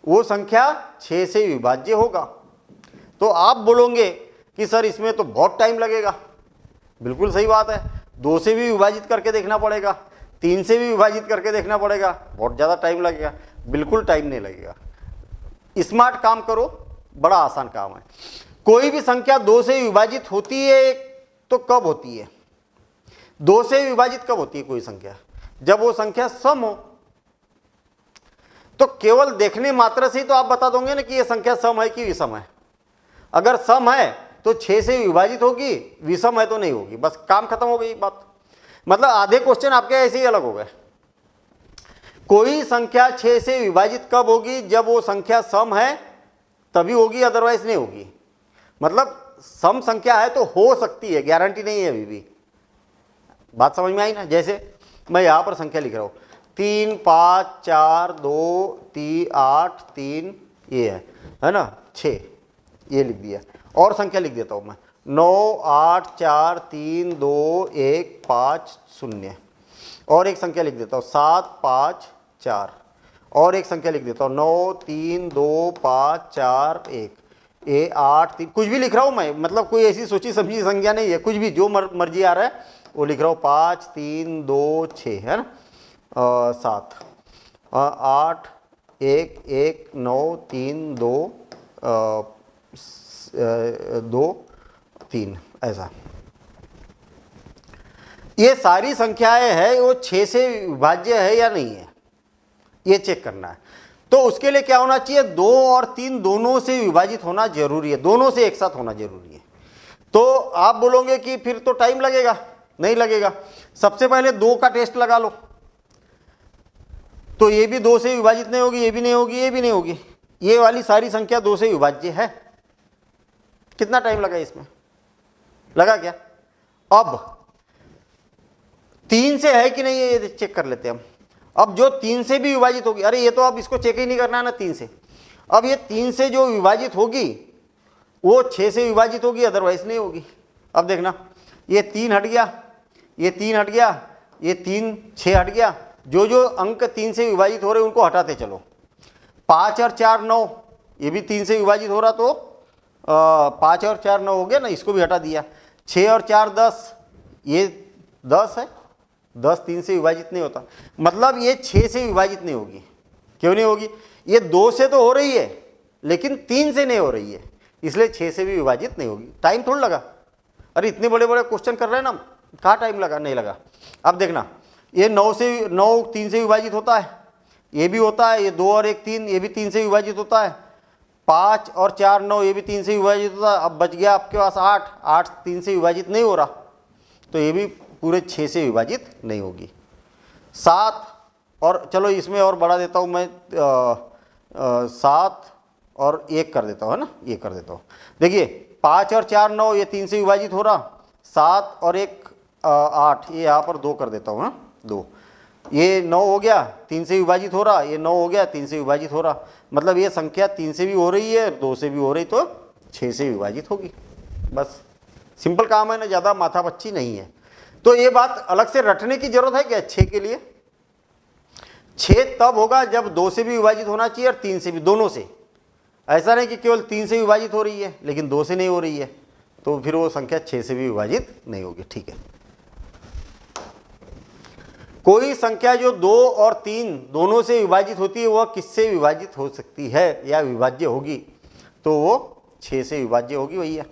वो संख्या 6 से विभाज्य होगा। तो आप बोलोगे कि सर इसमें तो बहुत टाइम लगेगा। बिल्कुल सही बात है, 2 से भी विभाजित करके देखना पड़ेगा, 3 से भी विभाजित करके देखना पड़ेगा, बहुत ज़्यादा टाइम लगेगा। बिल्कुल टाइम नहीं लगेगा। स्मार्ट काम करो, बड़ा आसान काम है। कोई भी संख्या 2 से विभाजित होती है तो कब होती है? 2 से विभाजित कब होती है कोई संख्या? जब वो संख्या सम हो। तो केवल देखने मात्र से ही तो आप बता दोगे ना कि ये संख्या सम है कि विषम है। अगर सम है तो 6 से विभाजित होगी, विषम है तो नहीं होगी। बस काम खत्म हो गई बात। मतलब आधे क्वेश्चन आपके ऐसे ही अलग हो गए। कोई संख्या 6 से विभाजित कब होगी? जब वो संख्या सम है तभी होगी, अदरवाइज नहीं होगी। मतलब सम संख्या है तो हो सकती है, गारंटी नहीं है अभी भी। बात समझ में आई ना? जैसे मैं यहाँ पर संख्या लिख रहा हूँ 3 5 4 2 3 8 3, ये है ना 6, ये लिख दिया। और संख्या लिख देता हूँ मैं 9 8 4 3 2 1 5 0। और एक संख्या लिख देता हूँ 7 5 4। और एक संख्या लिख देता हूँ 9 3 2 5 4 1 8 3। कुछ भी लिख रहा हूँ मैं, मतलब कोई ऐसी सोची समझी संख्या नहीं है, कुछ भी जो मर्जी आ रहा है वो लिख रहा हूँ। 5 3 2 6 है ना, 7 8 1 1 9 3 2 2 3, ऐसा। ये सारी संख्याएं हैं, वो 6 से विभाज्य है या नहीं है, ये चेक करना है। तो उसके लिए क्या होना चाहिए? 2 और 3 दोनों से विभाजित होना जरूरी है, दोनों से एक साथ होना जरूरी है। तो आप बोलोगे कि फिर तो टाइम लगेगा। नहीं लगेगा। सबसे पहले 2 का टेस्ट लगा लो, तो ये भी 2 से विभाजित नहीं होगी, ये भी नहीं होगी, ये भी नहीं होगी। ये वाली सारी संख्या 2 से विभाज्य है। कितना टाइम लगा इसमें? लगा क्या? अब 3 से है कि नहीं ये चेक कर लेते हैं हम। अब जो 3 से भी विभाजित होगी, अरे ये तो अब इसको चेक ही नहीं करना है ना 3 से, अब ये 3 से जो विभाजित होगी वो 6 से विभाजित होगी, अदरवाइज नहीं होगी। अब देखना, ये 3 हट गया, ये 3 हट गया, ये 3 6 हट गया, जो जो अंक 3 से विभाजित हो रहे उनको हटाते चलो। 5 और 4 9, ये भी 3 से विभाजित हो रहा, तो 5 और 4 9 हो गया ना, इसको भी हटा दिया। 6 और 4 10, ये 10 है, 10 3 से विभाजित नहीं होता, मतलब ये 6 से विभाजित नहीं होगी। क्यों नहीं होगी? ये 2 से तो हो रही है लेकिन 3 से नहीं हो रही है, इसलिए 6 से भी विभाजित नहीं होगी। टाइम थोड़ा लगा, अरे इतने बड़े बड़े क्वेश्चन कर रहे हैं ना, कहाँ टाइम लगा? नहीं लगा। अब देखना, ये 9 3 से विभाजित होता है, ये भी होता है, ये 2 और 1 3, ये भी 3 से विभाजित होता है। 5 और 4 9, ये भी 3 से विभाजित होता है। अब बच गया आपके पास 8 3 से विभाजित नहीं हो रहा, तो ये भी पूरे 6 से विभाजित नहीं होगी। 7 और चलो इसमें और बढ़ा देता हूँ मैं, 7 और 1 कर देता हूँ, है ना, ये कर देता हूँ। देखिए 5 और 4 9, ये 3 से विभाजित हो रहा, 7 और 1 8, ये यहाँ पर 2 कर देता हूँ, 2, ये 9 हो गया, 3 से विभाजित हो रहा, ये 9 हो गया, 3 से विभाजित हो रहा, मतलब ये संख्या 3 से भी हो रही है, 2 से भी हो रही, तो 6 से विभाजित होगी। बस सिंपल काम है ना, ज़्यादा माथापच्ची नहीं है। तो ये बात अलग से रटने की जरूरत है क्या 6 के लिए? 6 तब होगा जब 2 से भी विभाजित होना चाहिए और 3 से भी, दोनों से। ऐसा नहीं कि केवल 3 से विभाजित हो रही है लेकिन 2 से नहीं हो रही है, तो फिर वो संख्या 6 से भी विभाजित नहीं होगी। ठीक है, कोई संख्या जो 2 और 3 दोनों से विभाजित होती है वह किससे विभाजित हो सकती है या विभाज्य होगी? तो वो 6 से विभाज्य होगी भैया।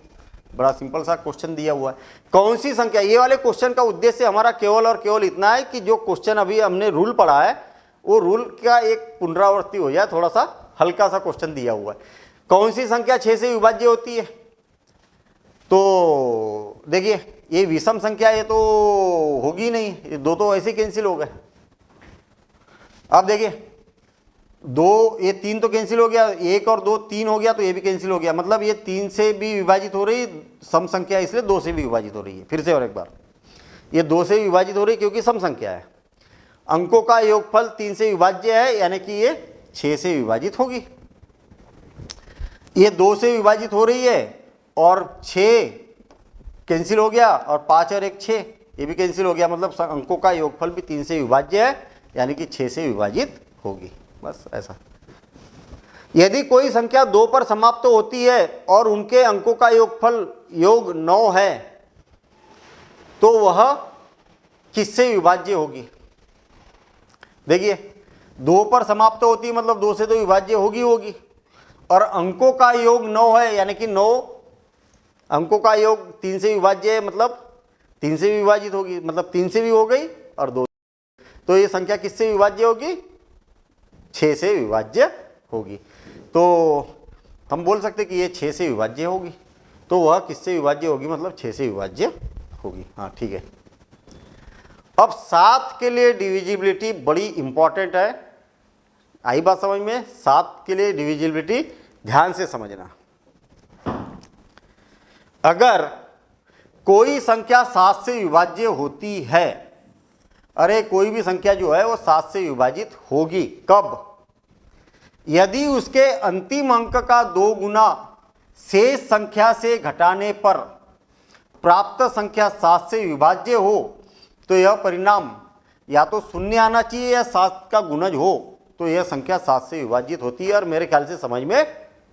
बड़ा सिंपल सा क्वेश्चन दिया हुआ है। कौन सी संख्या? ये वाले क्वेश्चन का उद्देश्य हमारा केवल और केवल इतना है कि जो क्वेश्चन अभी हमने रूल पढ़ा है वो रूल का एक पुनरावृत्ति हो जाए, थोड़ा सा हल्का सा क्वेश्चन दिया हुआ है। कौन सी संख्या 6 से विभाज्य होती है? तो देखिए, ये विषम संख्या, ये तो होगी नहीं, ये 2 तो ऐसे कैंसिल हो गए। अब देखिए 2, ये 3 तो कैंसिल हो गया, 1 और 2 3 हो गया, तो ये भी कैंसिल हो गया, मतलब ये 3 से भी विभाजित हो रही, सम संख्या इसलिए 2 से भी विभाजित हो रही है। फिर से और एक बार, ये 2 से विभाजित हो रही क्योंकि सम संख्या है। अंकों का योगफल 3 से विभाज्य है, यानी कि ये 6 से विभाजित होगी। ये 2 से विभाजित हो रही है और 6 कैंसिल हो गया, और 5 और 1 6, ये भी कैंसिल हो गया, मतलब अंकों का योगफल भी 3 से विभाज्य है, यानी कि 6 से विभाजित होगी। बस ऐसा। यदि कोई संख्या 2 पर समाप्त होती है और उनके अंकों का योगफल योग 9 है तो वह किससे विभाज्य होगी? देखिए 2 पर समाप्त होती है मतलब 2 से तो विभाज्य होगी, और अंकों का योग 9 है, यानी कि 9 अंकों का योग 3 से विभाज्य है, मतलब 3 से विभाजित होगी, मतलब 3 से भी हो गई और 2, तो ये संख्या किससे विभाज्य होगी? 6 से विभाज्य होगी। तो हम बोल सकते कि ये 6 से विभाज्य होगी, तो वह किससे विभाज्य होगी? मतलब 6 से विभाज्य होगी। हाँ ठीक है। अब 7 के लिए डिविजिबिलिटी बड़ी इंपॉर्टेंट है। आई बात समझ में? 7 के लिए डिविजिबिलिटी ध्यान से समझना। अगर कोई संख्या 7 से विभाज्य होती है, अरे कोई भी संख्या जो है वो 7 से विभाजित होगी, कब? यदि उसके अंतिम अंक का 2 गुना शेष संख्या से घटाने पर प्राप्त संख्या 7 से विभाज्य हो तो यह परिणाम या तो शून्य आना चाहिए या 7 का गुणज हो, तो यह संख्या 7 से विभाजित होती है। और मेरे ख्याल से समझ में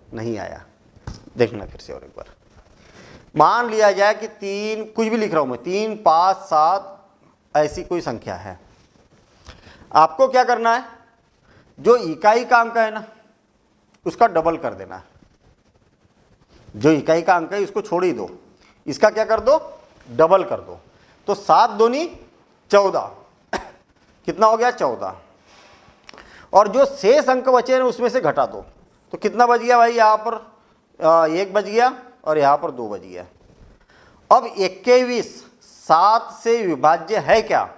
नहीं आया, देखना फिर से और एक बार। मान लिया जाए कि 3, कुछ भी लिख रहा हूं मैं, 3 5 7 ऐसी कोई संख्या है। आपको क्या करना है? जो इकाई का अंक है ना उसका डबल कर देना है। जो इकाई का अंक है उसको छोड़ ही दो, इसका क्या कर दो? डबल कर दो। तो 7 दूनी 14, कितना हो गया? 14। और जो शेष अंक बचे हैं उसमें से घटा दो, तो कितना बच गया भाई? यहाँ पर 1 बच गया और यहाँ पर 2 बच गया। अब 21 7 से विभाज्य है क्या?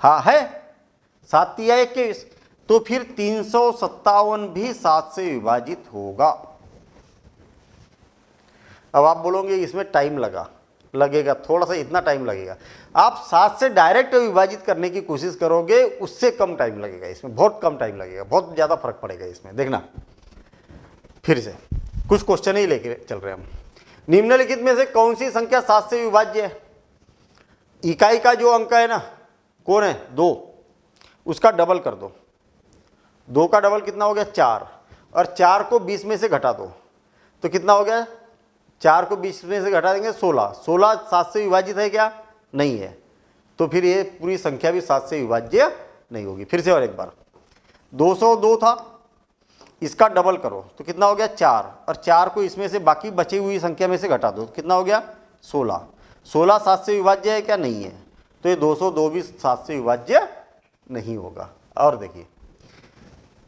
हाँ है, 7 या 21, तो फिर 357 भी 7 से विभाजित होगा। अब आप बोलोगे इसमें टाइम लगा, लगेगा, थोड़ा सा इतना टाइम लगेगा। आप 7 से डायरेक्ट विभाजित करने की कोशिश करोगे उससे कम टाइम लगेगा, इसमें बहुत कम टाइम लगेगा, बहुत ज़्यादा फर्क पड़ेगा इसमें। देखना फिर से कुछ क्वेश्चन ही लेके चल रहे हैं हम। निम्नलिखित में से कौन सी संख्या 7 से विभाज्य है? इकाई का जो अंक है ना, कौन है? 2, उसका डबल कर दो। 2 का डबल कितना हो गया? 4, और 4 को 20 में से घटा दो तो कितना हो गया? 4 को 20 में से घटा देंगे 16। 16 7 से विभाजित है क्या? नहीं है, तो फिर ये पूरी संख्या भी 7 से विभाज्य नहीं होगी। फिर से और एक बार, 202 था, इसका डबल करो तो कितना हो गया? 4, और 4 को इसमें से बाकी बची हुई संख्या में से घटा दो, कितना हो गया? 16। 16 7 से विभाज्य है क्या? नहीं है, तो ये 202 भी 7 से विभाज्य नहीं होगा। और देखिए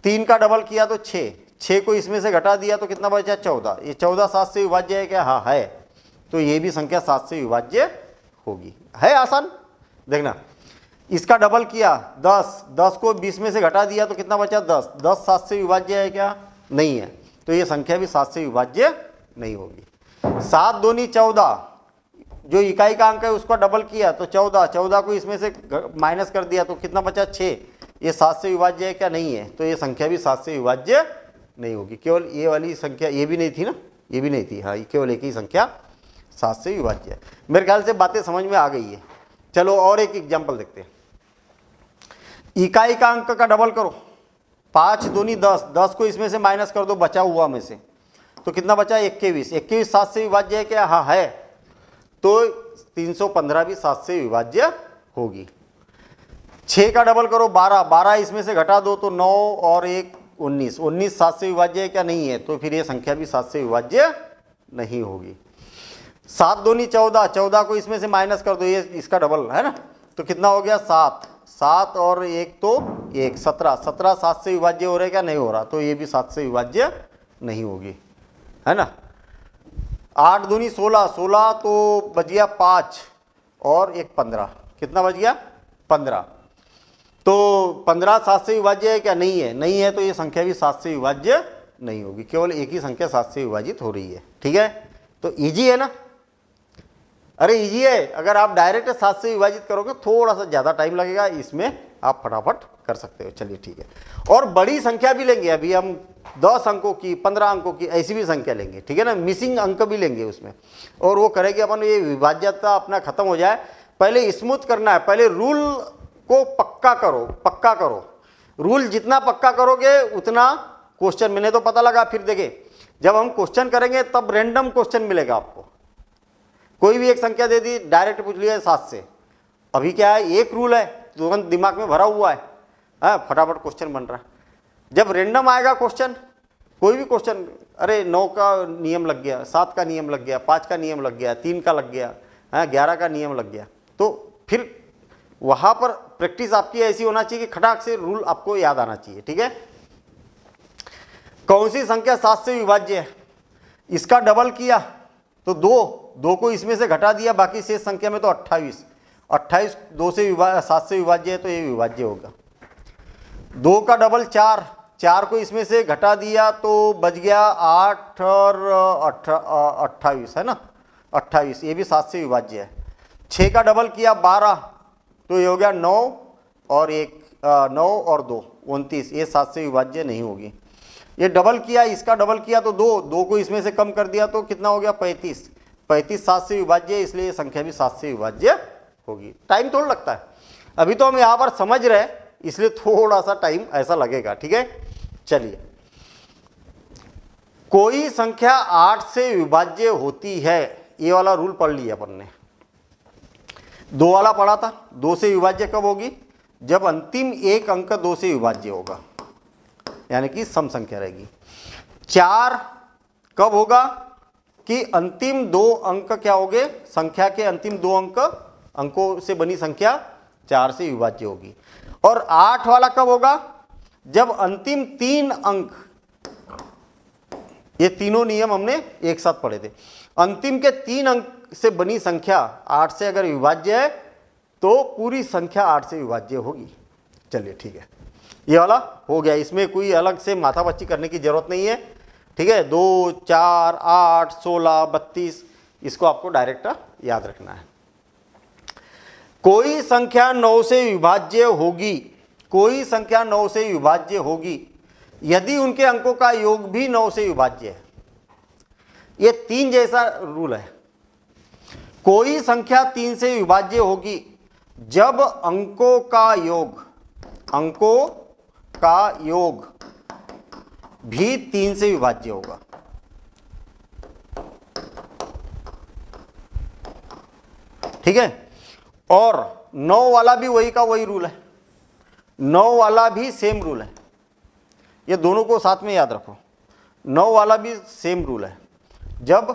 3 का डबल किया तो 6, 6 को इसमें से घटा दिया तो कितना बचा? 14। ये 14 7 से विभाज्य है क्या? हाँ है, तो ये भी संख्या 7 से विभाज्य होगी। है आसान। देखना इसका डबल किया 10, 10 को 20 में से घटा दिया तो कितना बचा? 10। 10 7 से विभाज्य है क्या? नहीं है, तो ये संख्या भी 7 से विभाज्य नहीं होगी। 7 दूनी 14, जो इकाई का अंक है उसका डबल किया तो 14, 14 को इसमें से माइनस कर दिया तो कितना बचा? 6। ये 7 से विभाज्य है क्या? नहीं है, तो ये संख्या भी 7 से विभाज्य नहीं होगी। केवल ये वाली संख्या, ये भी नहीं थी ना, ये भी नहीं थी, हाँ केवल एक ही संख्या 7 से विभाज्य है। मेरे ख्याल से बातें समझ में आ गई है। चलो और एक एग्जाम्पल देखते हैं। इकाई का अंक का डबल करो, 5 दूनी 10, 10 को इसमें से माइनस कर दो बचा हुआ में से तो कितना बचा? 21। 21 7 से विभाज्य है क्या? हाँ है, तो 315 भी 7 से विभाज्य होगी। 6 का डबल करो 12, 12 इसमें से घटा दो तो 9 और 1 19, 19 7 से विभाज्य है क्या? नहीं है, तो फिर ये संख्या भी 7 से विभाज्य नहीं होगी। 7 दूनी 14, 14 को इसमें से माइनस कर दो, ये इसका डबल है ना, तो कितना हो गया? 7, 7 और 1 तो 1, 17, 17 7 से विभाज्य हो रहा है क्या? नहीं हो रहा, तो ये भी 7 से विभाज्य नहीं होगी, है ना। 8 दूनी 16, 16 तो बच गया 5 और 1 15, कितना बच गया? 15। तो 15 7 से विभाज्य है क्या? नहीं है, नहीं है, तो ये संख्या भी 7 से विभाज्य नहीं होगी। केवल एक ही संख्या 7 से विभाजित हो रही है। ठीक है, तो इजी है ना? अरे इजी है। अगर आप डायरेक्ट 7 से विभाजित करोगे थोड़ा सा ज़्यादा टाइम लगेगा, इसमें आप फटाफट कर सकते हो। चलिए ठीक है, और बड़ी संख्या भी लेंगे। अभी हम 10 अंकों की, 15 अंकों की ऐसी भी संख्या लेंगे, ठीक है ना। मिसिंग अंक भी लेंगे उसमें, और वो करेंगे अपन। ये विभाज्यता अपना खत्म हो जाए, पहले स्मूथ करना है। पहले रूल को पक्का करो, पक्का करो। रूल जितना पक्का करोगे उतना क्वेश्चन, मैंने तो पता लगा। फिर देखिए जब हम क्वेश्चन करेंगे तब रैंडम क्वेश्चन मिलेगा आपको। कोई भी एक संख्या दे दी, डायरेक्ट पूछ लिया 7 से। अभी क्या है, एक रूल है तुरंत दिमाग में भरा हुआ है, फटाफट क्वेश्चन बन रहा है। जब रैंडम आएगा क्वेश्चन, कोई भी क्वेश्चन, अरे 9 का नियम लग गया, 7 का नियम लग गया, 5 का नियम लग गया, 3 का लग गया, 11 का नियम लग गया, तो फिर वहाँ पर प्रैक्टिस आपकी ऐसी होना चाहिए कि खटाक से रूल आपको याद आना चाहिए। ठीक है, कौन सी संख्या 7 से विभाज्य है? इसका डबल किया तो 2 को इसमें से घटा दिया, बाकी शेष संख्या में तो 28, 28 7 से विभाज्य है, तो ये विभाज्य होगा। 2 का डबल 4, 4 को इसमें से घटा दिया तो बच गया 8 और 28, है ना, 28, ये भी 7 से विभाज्य है। 6 का डबल किया 12, तो ये हो गया 9 और 2 29, ये 7 से विभाज्य नहीं होगी। ये डबल किया, इसका डबल किया तो 2 को इसमें से कम कर दिया तो कितना हो गया? 35, 35 7 से विभाज्य है, इसलिए ये संख्या भी 7 से विभाज्य होगी। टाइम थोड़ा लगता है, अभी तो हम यहाँ पर समझ रहे हैं, इसलिए थोड़ा सा टाइम ऐसा लगेगा। ठीक है, चलिए, कोई संख्या 8 से विभाज्य होती है, ये वाला रूल पढ़ लिया अपन ने। 2 वाला पढ़ा था, 2 से विभाज्य कब होगी? जब अंतिम एक अंक 2 से विभाज्य होगा, यानी कि सम संख्या रहेगी। 4 कब होगा? कि अंतिम 2 अंक क्या होंगे? संख्या के अंतिम 2 अंकों से बनी संख्या 4 से विभाज्य होगी। और 8 वाला कब होगा? जब अंतिम 3 अंक, ये तीनों नियम हमने एक साथ पढ़े थे, अंतिम के 3 अंक से बनी संख्या 8 से अगर विभाज्य है तो पूरी संख्या 8 से विभाज्य होगी। चलिए ठीक है, ये वाला हो गया, इसमें कोई अलग से माथापच्ची करने की जरूरत नहीं है। ठीक है, 2 4 8 16 32 इसको आपको डायरेक्ट याद रखना है। कोई संख्या 9 से विभाज्य होगी, कोई संख्या 9 से विभाज्य होगी यदि उनके अंकों का योग भी 9 से विभाज्य है। ये 3 जैसा रूल है। कोई संख्या 3 से विभाज्य होगी जब अंकों का योग भी 3 से विभाज्य होगा। ठीक है, और 9 वाला भी वही का वही रूल है, 9 वाला भी सेम रूल है। ये दोनों को साथ में याद रखो, 9 वाला भी सेम रूल है। जब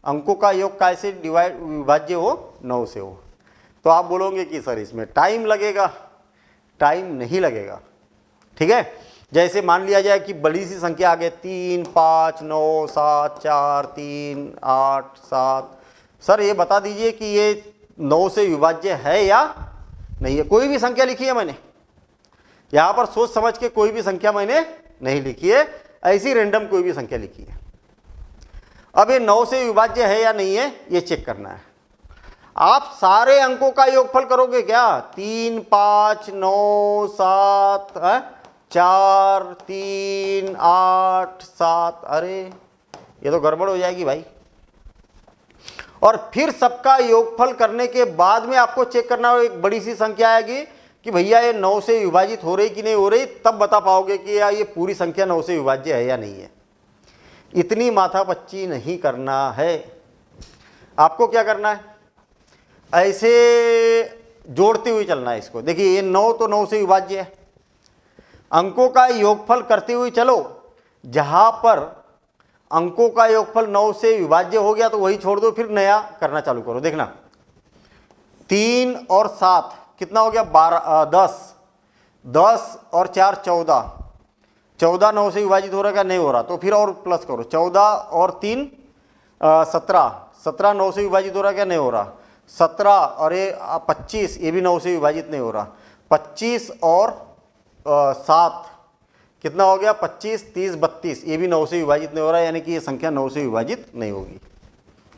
अंकों का योग कैसे विभाज्य हो, 9 से हो। तो आप बोलोगे कि सर इसमें टाइम लगेगा, टाइम नहीं लगेगा। ठीक है, जैसे मान लिया जाए कि बड़ी सी संख्या आ गई 3, 5, 9, 7, 4, 3, 8, 7। सर ये बता दीजिए कि ये 9 से विभाज्य है या नहीं है। कोई भी संख्या लिखी है मैंने यहाँ पर, सोच समझ के कोई भी संख्या मैंने नहीं लिखी है, ऐसी रैंडम कोई भी संख्या लिखी है। अब ये 9 से विभाज्य है या नहीं है ये चेक करना है। आप सारे अंकों का योगफल करोगे क्या? 3, 5, 9, 7, 4, 3, 8, 7, अरे ये तो गड़बड़ हो जाएगी भाई। और फिर सबका योगफल करने के बाद में आपको चेक करना हो, एक बड़ी सी संख्या आएगी कि भैया ये 9 से विभाजित हो रही कि नहीं हो रही, तब बता पाओगे कि यार ये पूरी संख्या 9 से विभाज्य है या नहीं है। इतनी माथापच्ची नहीं करना है। आपको क्या करना है, ऐसे जोड़ते हुए चलना है इसको। देखिए ये 9 तो 9 से विभाज्य है, अंकों का योगफल करते हुए चलो। जहां पर अंकों का योगफल 9 से विभाज्य हो गया तो वही छोड़ दो, फिर नया करना चालू करो। देखना 3 और 7 कितना हो गया? 12, 10, 10 और 4 14, 14 9 से विभाजित हो रहा क्या? नहीं हो रहा, तो फिर और प्लस करो। 14 और 3 17, 17 9 से विभाजित हो रहा क्या? नहीं हो रहा। 17 और ये 25, ये भी 9 से विभाजित नहीं हो रहा। 25 और 7 कितना हो गया? 25, 30, 32, ये भी 9 से विभाजित नहीं हो रहा, यानी कि ये संख्या 9 से विभाजित नहीं होगी।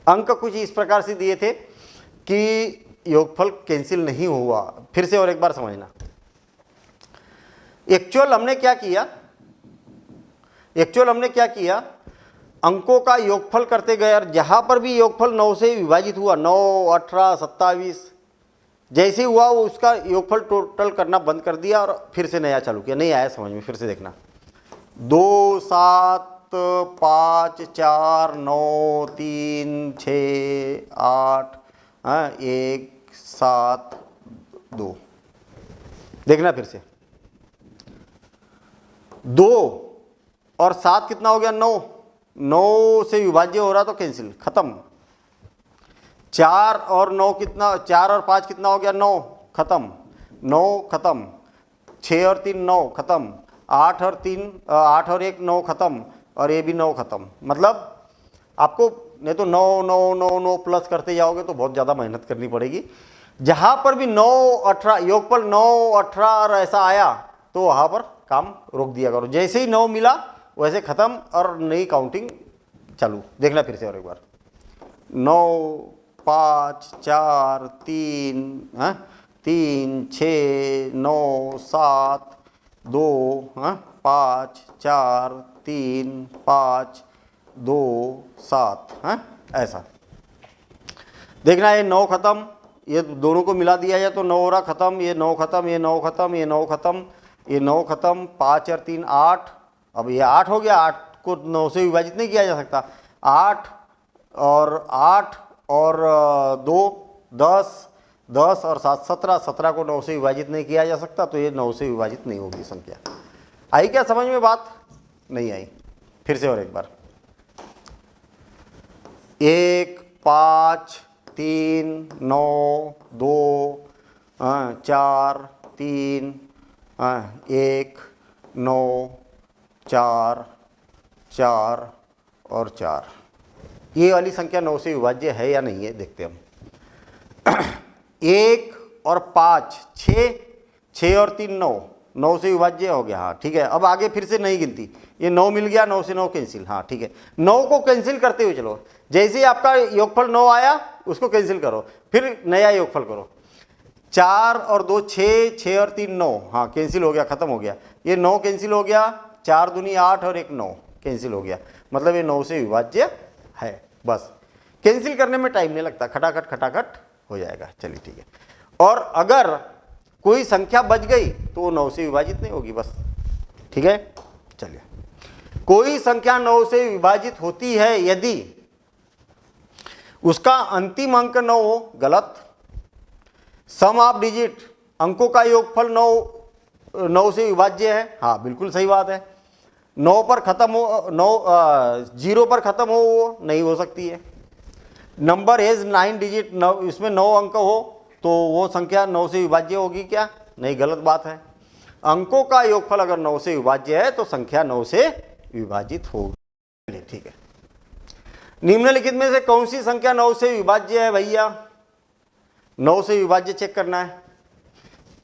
अंक कुछ इस प्रकार से दिए थे कि योगफल कैंसिल नहीं हुआ। फिर से और एक बार समझना, एक्चुअल हमने क्या किया, अंकों का योगफल करते गए और जहां पर भी योगफल 9 से विभाजित हुआ, 9, 18, 27 जैसे हुआ वो उसका योगफल टोटल करना बंद कर दिया और फिर से नया चालू किया। नहीं आया समझ में, फिर से देखना। 2, 7, 5, 4, 9, 3, 6, 8, 1, 7, 2। देखना फिर से, 2 और 7 कितना हो गया? 9, 9 से विभाज्य हो रहा तो कैंसिल, खत्म। 4 और 9 कितना? 4 और 5 कितना हो गया? 9, खत्म। 9 खत्म। 6 और 3 9, खत्म। 8 और 1 9, खत्म। और ये भी 9 खत्म। मतलब आपको नहीं तो 9 9 9 9 प्लस करते जाओगे तो बहुत ज़्यादा मेहनत करनी पड़ेगी। जहाँ पर भी 9 18 योगफल 9 18 और ऐसा आया तो वहाँ पर काम रोक दिया करो। जैसे ही 9 मिला वैसे ख़त्म और नई काउंटिंग चालू। देखना फिर से और एक बार, 9 5 4 3 3 6 9 7 2 5 4 3 5 2 7 ऐसा। देखना ये 9 खत्म, ये दोनों को मिला दिया जाए तो 9 हो रहा खत्म, ये 9 खत्म, ये 9 खत्म, ये 9 खत्म, ये 9 खत्म। 5 और 3 8, अब ये 8 हो गया। 8 को 9 से विभाजित नहीं किया जा सकता। 8 और 2 10, 10 और 7 17, 17 को 9 से विभाजित नहीं किया जा सकता, तो ये 9 से विभाजित नहीं होगी संख्या। आई क्या समझ में बात? नहीं आई। फिर से और एक बार, 1 5 3 9 2 4 3 1 9 4 4 और 4। ये वाली संख्या 9 से विभाज्य है या नहीं है देखते हम। 1 और 5 6, 6 और 3 9, 9 से विभाज्य हो गया, हाँ ठीक है। अब आगे फिर से नहीं गिनती, ये 9 मिल गया, 9 से 9 कैंसिल, हाँ ठीक है। 9 को कैंसिल करते हुए चलो, जैसे ही आपका योगफल 9 आया उसको कैंसिल करो, फिर नया योगफल करो। 4 और 2 6, 6 और 3 9, हाँ कैंसिल हो गया, खत्म हो गया। ये 9 कैंसिल हो गया, 4 दूनी 8 और 1 9 कैंसिल हो गया, मतलब ये 9 से विभाज्य है। बस कैंसिल करने में टाइम नहीं लगता, खटाखट खटाखट हो जाएगा। चलिए ठीक है। और अगर कोई संख्या बच गई तो वो 9 से विभाजित नहीं होगी, बस ठीक है। चलिए, कोई संख्या 9 से विभाजित होती है यदि उसका अंतिम अंक 9 हो, गलत। सम ऑफ डिजिट, अंकों का योगफल 9 से विभाज्य है, हाँ बिल्कुल सही बात है। 9 पर खत्म हो, 0 पर खत्म हो, वो नहीं हो सकती है। नंबर हैज 9 डिजिट, इसमें 9 अंक हो तो वो संख्या 9 से विभाज्य होगी क्या? नहीं, गलत बात है। अंकों का योगफल अगर 9 से विभाज्य है तो संख्या 9 से विभाजित होगी। ठीक है। निम्नलिखित में से कौन सी संख्या 9 से विभाज्य है भैया? 9 से विभाज्य चेक करना है।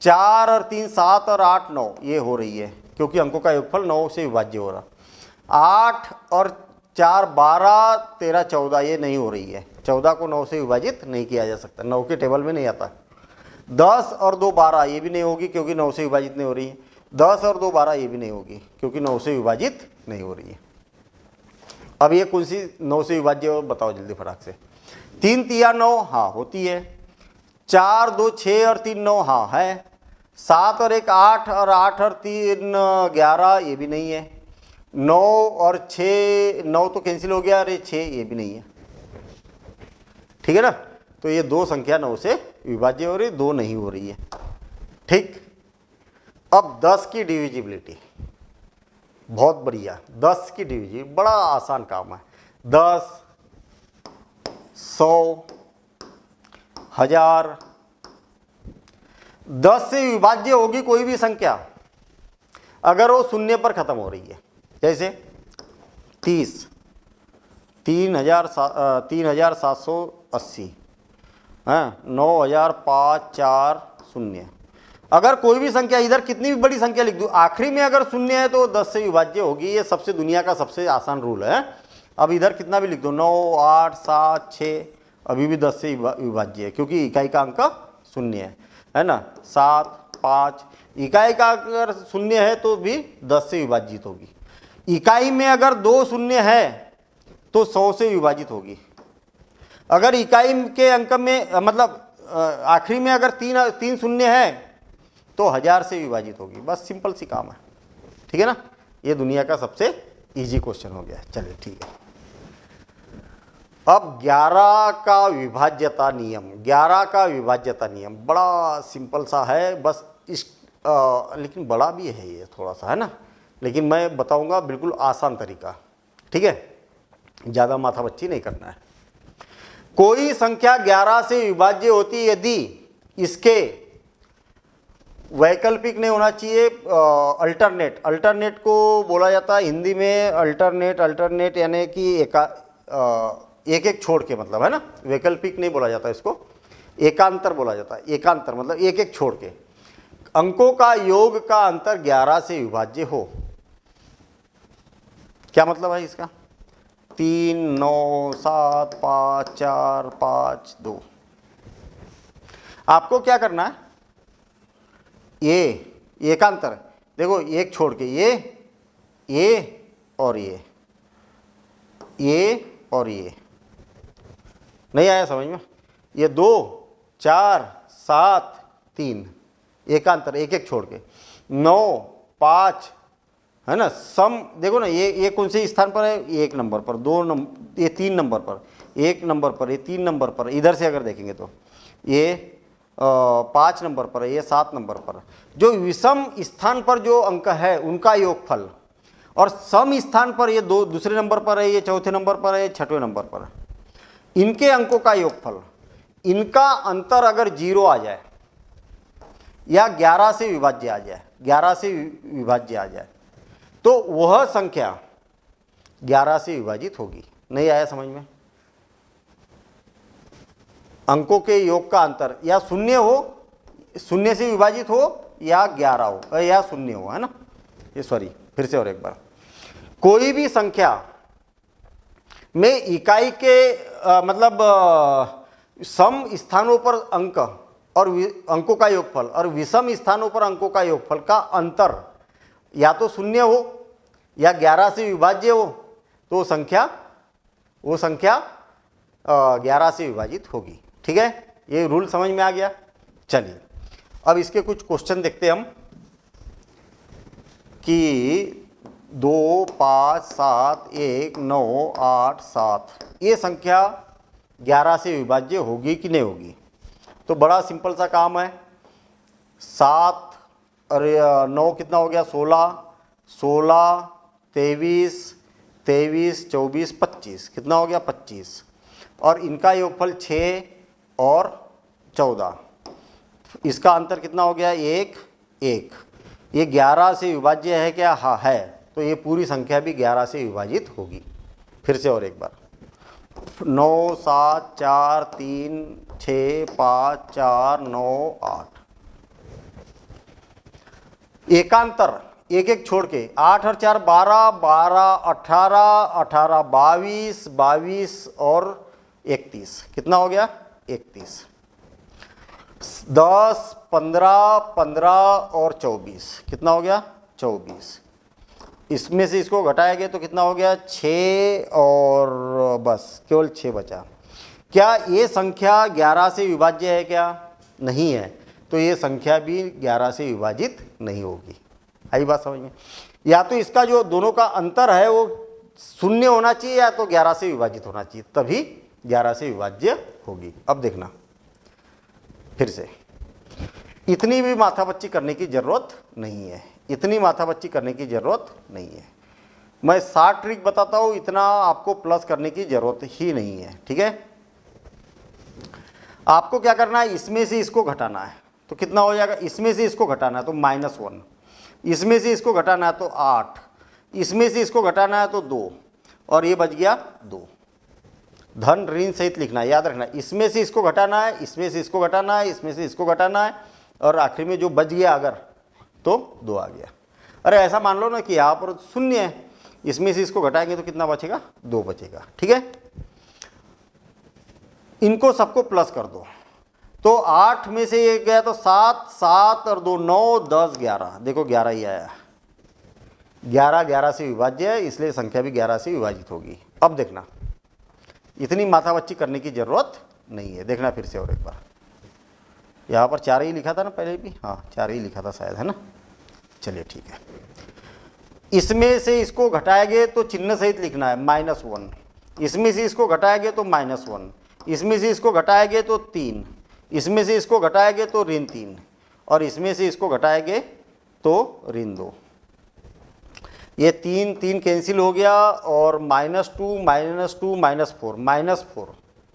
4 और 3 7 और 8 9, ये हो रही है क्योंकि अंकों का योगफल 9 से विभाज्य हो रहा। 8 और 4 12 13 14, ये नहीं हो रही है। 14 को 9 से विभाजित नहीं किया जा सकता, 9 के टेबल में नहीं आता। 10 और 2 12, ये भी नहीं होगी क्योंकि 9 से विभाजित नहीं हो रही है। 10 और 2 12, ये भी नहीं होगी क्योंकि 9 से विभाजित नहीं हो रही है। अब ये कौन सी 9 से विभाज्य हो बताओ जल्दी फटाक से। 3 3 9, हाँ होती है। 4 2 6 और 3 9, हाँ है। 7 और 1 8 और 8 और 3 11, ये भी नहीं है। 9 और 6, 9 तो कैंसिल हो गया, अरे 6, ये भी नहीं है। ठीक है ना। तो ये 2 संख्या 9 से विभाज्य हो रही, 2 नहीं हो रही है। ठीक। अब 10 की डिविजिबिलिटी, बहुत बढ़िया। 10 की डिविजिबिलिटी बड़ा आसान काम है। 10 100 1000, 10 से विभाज्य होगी कोई भी संख्या अगर वो शून्य पर खत्म हो रही है। जैसे 30, 3780, हाँ 9540। अगर कोई भी संख्या, इधर कितनी भी बड़ी संख्या लिख दूँ, आखिरी में अगर शून्य है तो 10 से विभाज्य होगी। ये सबसे दुनिया का सबसे आसान रूल है। अब इधर कितना भी लिख दो, 9 8 7 6, अभी भी 10 से विभाज्य है क्योंकि इकाई का अंक शून्य है ना। 7 5, इकाई का अगर शून्य है तो भी 10 से विभाजित होगी। इकाई में अगर 2 शून्य है तो 100 से विभाजित होगी। अगर इकाई के अंक में मतलब आखिरी में अगर 3 शून्य है तो 1000 से विभाजित होगी। बस सिंपल सी काम है। ठीक है ना। ये दुनिया का सबसे इजी क्वेश्चन हो गया। चलिए ठीक है। अब 11 का विभाज्यता नियम, 11 का विभाज्यता नियम बड़ा सिंपल सा है। बस इस लेकिन बड़ा भी है ये थोड़ा सा, है ना, लेकिन मैं बताऊंगा बिल्कुल आसान तरीका। ठीक है, ज़्यादा माथापच्ची नहीं करना है। कोई संख्या 11 से विभाज्य होती है यदि इसके वैकल्पिक नहीं होना चाहिए, अल्टरनेट। अल्टरनेट को बोला जाता है हिंदी में अल्टरनेट, अल्टरनेट यानी कि एक एक छोड़ के, मतलब है ना। वैकल्पिक नहीं बोला जाता इसको, एकांतर बोला जाता है। एकांतर मतलब एक एक छोड़ के। अंकों का योग का अंतर 11 से विभाज्य हो। क्या मतलब है इसका? 3 9 7 5 4 5 2। आपको क्या करना है, ये एकांतर देखो, एक छोड़ के ये और ये और ये। नहीं आया समझ में? ये 2 4 7 3, एकांतर एक एक छोड़ के। 9 5, है ना। सम देखो ना, ये कौन से स्थान पर है? 1 नंबर पर, 2 नंबर, ये 3 नंबर पर, 1 नंबर पर, ये 3 नंबर पर। इधर से अगर देखेंगे तो ये 5 नंबर पर है, ये 7 नंबर पर। जो विषम स्थान पर जो अंक है उनका योगफल, और सम स्थान पर ये दूसरे नंबर पर है, ये चौथे नंबर पर है, छठवें नंबर पर है, इनके अंकों का योगफल, इनका अंतर अगर 0 आ जाए या 11 से विभाज्य आ जाए, 11 से विभाज्य आ जाए, तो वह संख्या 11 से विभाजित होगी। नहीं आया समझ में? अंकों के योग का अंतर या शून्य हो, शून्य से विभाजित हो या 11 हो या 0 हो, है ना। ये सॉरी, फिर से और एक बार, कोई भी संख्या में इकाई के सम स्थानों पर अंक और अंकों का योगफल और विषम स्थानों पर अंकों का योगफल का अंतर या तो 0 हो या 11 से विभाज्य हो, तो वो संख्या 11 से विभाजित होगी। ठीक है, ये रूल समझ में आ गया। चलिए अब इसके कुछ क्वेश्चन देखते हैं हम कि 2, 5, 7, 1, 9, 8, 7 ये संख्या 11 से विभाज्य होगी कि नहीं होगी। तो बड़ा सिंपल सा काम है। 7 और 9 कितना हो गया, 16, 16, 23, 23, 24, 25 कितना हो गया, 25, और इनका योगफल 6 और 14, इसका अंतर कितना हो गया, 1, 1। ये 11 से विभाज्य है क्या, हाँ है, तो ये पूरी संख्या भी 11 से विभाजित होगी। फिर से और एक बार, 9, 7, 4, 3, 6, 5, 4, 9, 8 एकांतर एक एक छोड़ के 8 और 4 12, 12, 18, 18, 22, 22 और 31 कितना हो गया, 31, 10, 15, 15 और 24 कितना हो गया, 24। इसमें से इसको घटाएंगे तो कितना हो गया, 6 और बस केवल 6 बचा। क्या ये संख्या 11 से विभाज्य है क्या, नहीं है, तो ये संख्या भी 11 से विभाजित नहीं होगी। आई बात समझ में। या तो इसका जो दोनों का अंतर है वो 0 होना चाहिए या तो 11 से विभाजित होना चाहिए, तभी 11 से विभाज्य होगी। अब देखना फिर से, इतनी भी माथापच्ची करने की ज़रूरत नहीं है, इतनी माथापच्ची करने की ज़रूरत नहीं है। मैं 60 ट्रिक बताता हूँ, इतना आपको प्लस करने की ज़रूरत ही नहीं है। ठीक है, आपको क्या करना है, इसमें से इसको घटाना है तो कितना हो जाएगा, इसमें से इसको घटाना है तो -1, इसमें से इसको घटाना है तो 8, इसमें से इसको घटाना है तो 2, और ये बच गया 2। धन ऋण सहित लिखना है, याद रखना, इसमें से इसको घटाना है, इसमें से इसको घटाना है, इसमें से इसको घटाना है, और आखिर में जो बच गया अगर तो 2 आ गया। अरे ऐसा मान लो ना कि यहाँ पर 0 है, इसमें से इसको घटाएंगे तो कितना बचेगा, 2 बचेगा। ठीक है, इनको सबको प्लस कर दो तो 8 में से ये गया तो 7, 7 और 2 9, 10, 11, देखो 11 ही आया। 11 11 से विभाज्य है, इसलिए संख्या भी 11 से विभाजित होगी। अब देखना, इतनी माथापच्ची करने की जरूरत नहीं है। देखना फिर से और एक बार, यहाँ पर 4 ही लिखा था ना पहले भी, हाँ 4 ही लिखा था शायद, है ना। चलिए ठीक है, इसमें से इसको घटाएंगे तो चिन्ह सहित लिखना है -1, इसमें से इसको घटाएंगे तो -1, इसमें से इसको घटाएंगे तो 3, इसमें से इसको घटाएंगे तो -3, और इसमें से इसको घटाएंगे तो -2। ये 3 3 कैंसिल हो गया, और -2 -2 -4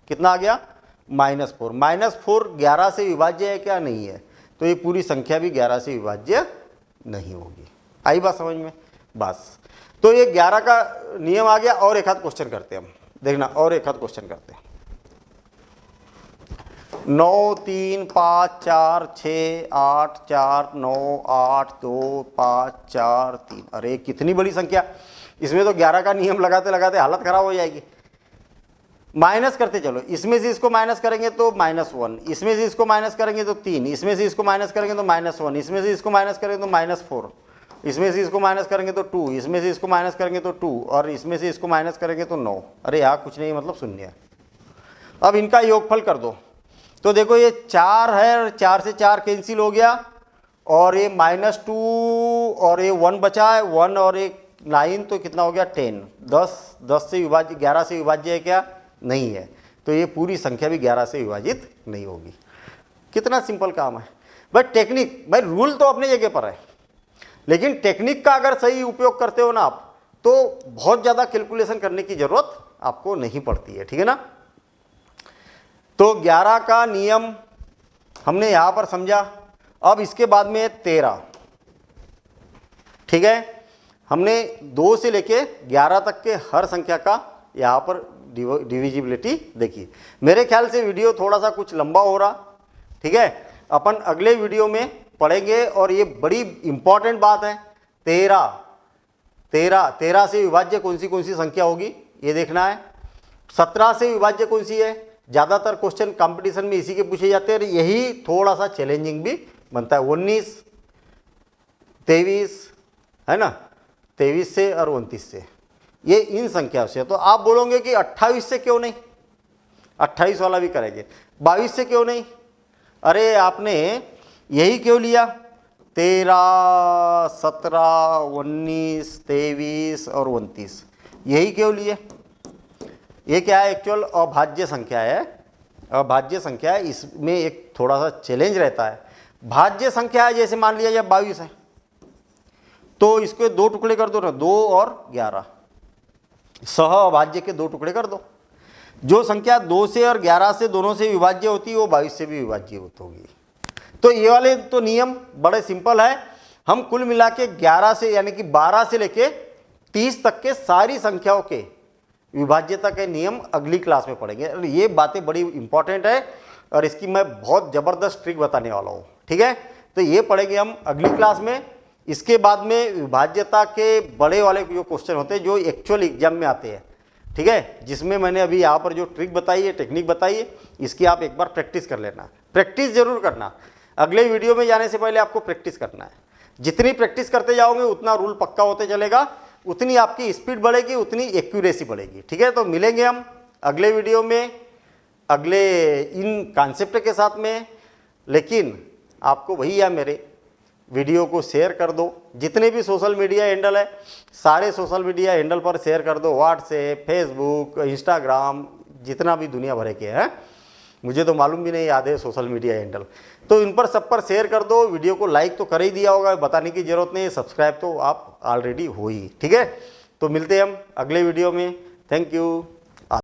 कितना आ गया, -4। -4 11 से विभाज्य है क्या, नहीं है, तो ये पूरी संख्या भी 11 से विभाज्य नहीं होगी। आई बात समझ में, बस। तो ये 11 का नियम आ गया। और एक आध क्वेश्चन करते हैं हम, देखना, और एक आध क्वेश्चन करते हैं। 9, 3, 5, 4, 6, 8, 4, 9, 8, 2, 5, 4, 3। अरे कितनी बड़ी संख्या, इसमें तो 11 का नियम लगाते लगाते हालत खराब हो जाएगी। माइनस करते चलो, इसमें से इसको माइनस करेंगे तो -1, इसमें से इसको माइनस करेंगे तो 3, इसमें से इसको माइनस करेंगे तो -1, इसमें से इसको माइनस करेंगे तो -4, इसमें से इसको माइनस करेंगे तो 2, इसमें से इसको माइनस करेंगे तो 2, और इसमें से इसको माइनस करेंगे तो 9। अरे यहाँ कुछ नहीं, मतलब 0 है। अब इनका योगफल कर दो तो देखो ये 4 है, 4 से 4 कैंसिल हो गया, और ये -2 और ये 1 बचा है, 1 और 1 9, तो कितना हो गया 10। 10 से विभाज्य, 11 से विभाज्य है क्या, नहीं है, तो ये पूरी संख्या भी 11 से विभाजित नहीं होगी। कितना सिंपल काम है। बट टेक्निक, भाई रूल तो अपनी जगह पर है, लेकिन टेक्निक का अगर सही उपयोग करते हो ना आप, तो बहुत ज़्यादा कैलकुलेशन करने की ज़रूरत आपको नहीं पड़ती है। ठीक है ना। तो 11 का नियम हमने यहाँ पर समझा। अब इसके बाद में 13, ठीक है, हमने 2 से लेके 11 तक के हर संख्या का यहाँ पर डिविजिबिलिटी देखी। मेरे ख्याल से वीडियो थोड़ा सा कुछ लंबा हो रहा, ठीक है। अपन अगले वीडियो में पढ़ेंगे और ये बड़ी इंपॉर्टेंट बात है। 13 से विभाज्य कौन सी संख्या होगी ये देखना है। 17 से विभाज्य कौन सी है, ज़्यादातर क्वेश्चन कंपटीशन में इसी के पूछे जाते हैं और यही थोड़ा सा चैलेंजिंग भी बनता है। 19, 23 है ना, 23 से और 29 से, ये इन संख्याओं से। तो आप बोलोगे कि 28 से क्यों नहीं, 28 वाला भी करेंगे। 22 से क्यों नहीं, अरे आपने यही क्यों लिया, 13, 17, 19, 23 और 29 यही क्यों लिए। ये क्या है, एक्चुअल अभाज्य संख्या है, अभाज्य संख्या है, इसमें एक थोड़ा सा चैलेंज रहता है। भाज्य संख्या है, जैसे मान लिया जब 22 है तो इसके 2 टुकड़े कर दो ना, 2 और 11, सह अभाज्य के 2 टुकड़े कर दो। जो संख्या 2 से और 11 से दोनों से विभाज्य होती है वो 22 से भी विभाज्य होगी। तो ये वाले तो नियम बड़े सिंपल है। हम कुल मिला के 11 से यानी कि 12 से लेके 30 तक के सारी संख्याओं के विभाज्यता के नियम अगली क्लास में पढ़ेंगे। और ये बातें बड़ी इंपॉर्टेंट है और इसकी मैं बहुत ज़बरदस्त ट्रिक बताने वाला हूँ, ठीक है। तो ये पढ़ेंगे हम अगली क्लास में। इसके बाद में विभाज्यता के बड़े वाले जो क्वेश्चन होते हैं जो एक्चुअल एग्जाम में आते हैं, ठीक है, जिसमें मैंने अभी यहाँ पर जो ट्रिक बताई है, टेक्निक बताई है, इसकी आप एक बार प्रैक्टिस कर लेना। प्रैक्टिस जरूर करना, अगले वीडियो में जाने से पहले आपको प्रैक्टिस करना है। जितनी प्रैक्टिस करते जाओगे उतना रूल पक्का होते चलेगा, उतनी आपकी स्पीड बढ़ेगी, उतनी एक्यूरेसी बढ़ेगी, ठीक है। तो मिलेंगे हम अगले वीडियो में अगले इन कॉन्सेप्ट के साथ में। लेकिन आपको भैया मेरे वीडियो को शेयर कर दो, जितने भी सोशल मीडिया हैंडल है सारे सोशल मीडिया हैंडल पर शेयर कर दो, व्हाट्सएप, फेसबुक, इंस्टाग्राम, जितना भी दुनिया भर के हैं, मुझे तो मालूम भी नहीं याद है सोशल मीडिया हैंडल, तो इन पर सब पर शेयर कर दो। वीडियो को लाइक तो कर ही दिया होगा, बताने की ज़रूरत नहीं, सब्सक्राइब तो आप ऑलरेडी हो ही, ठीक है। तो मिलते हैं हम अगले वीडियो में, थैंक यू।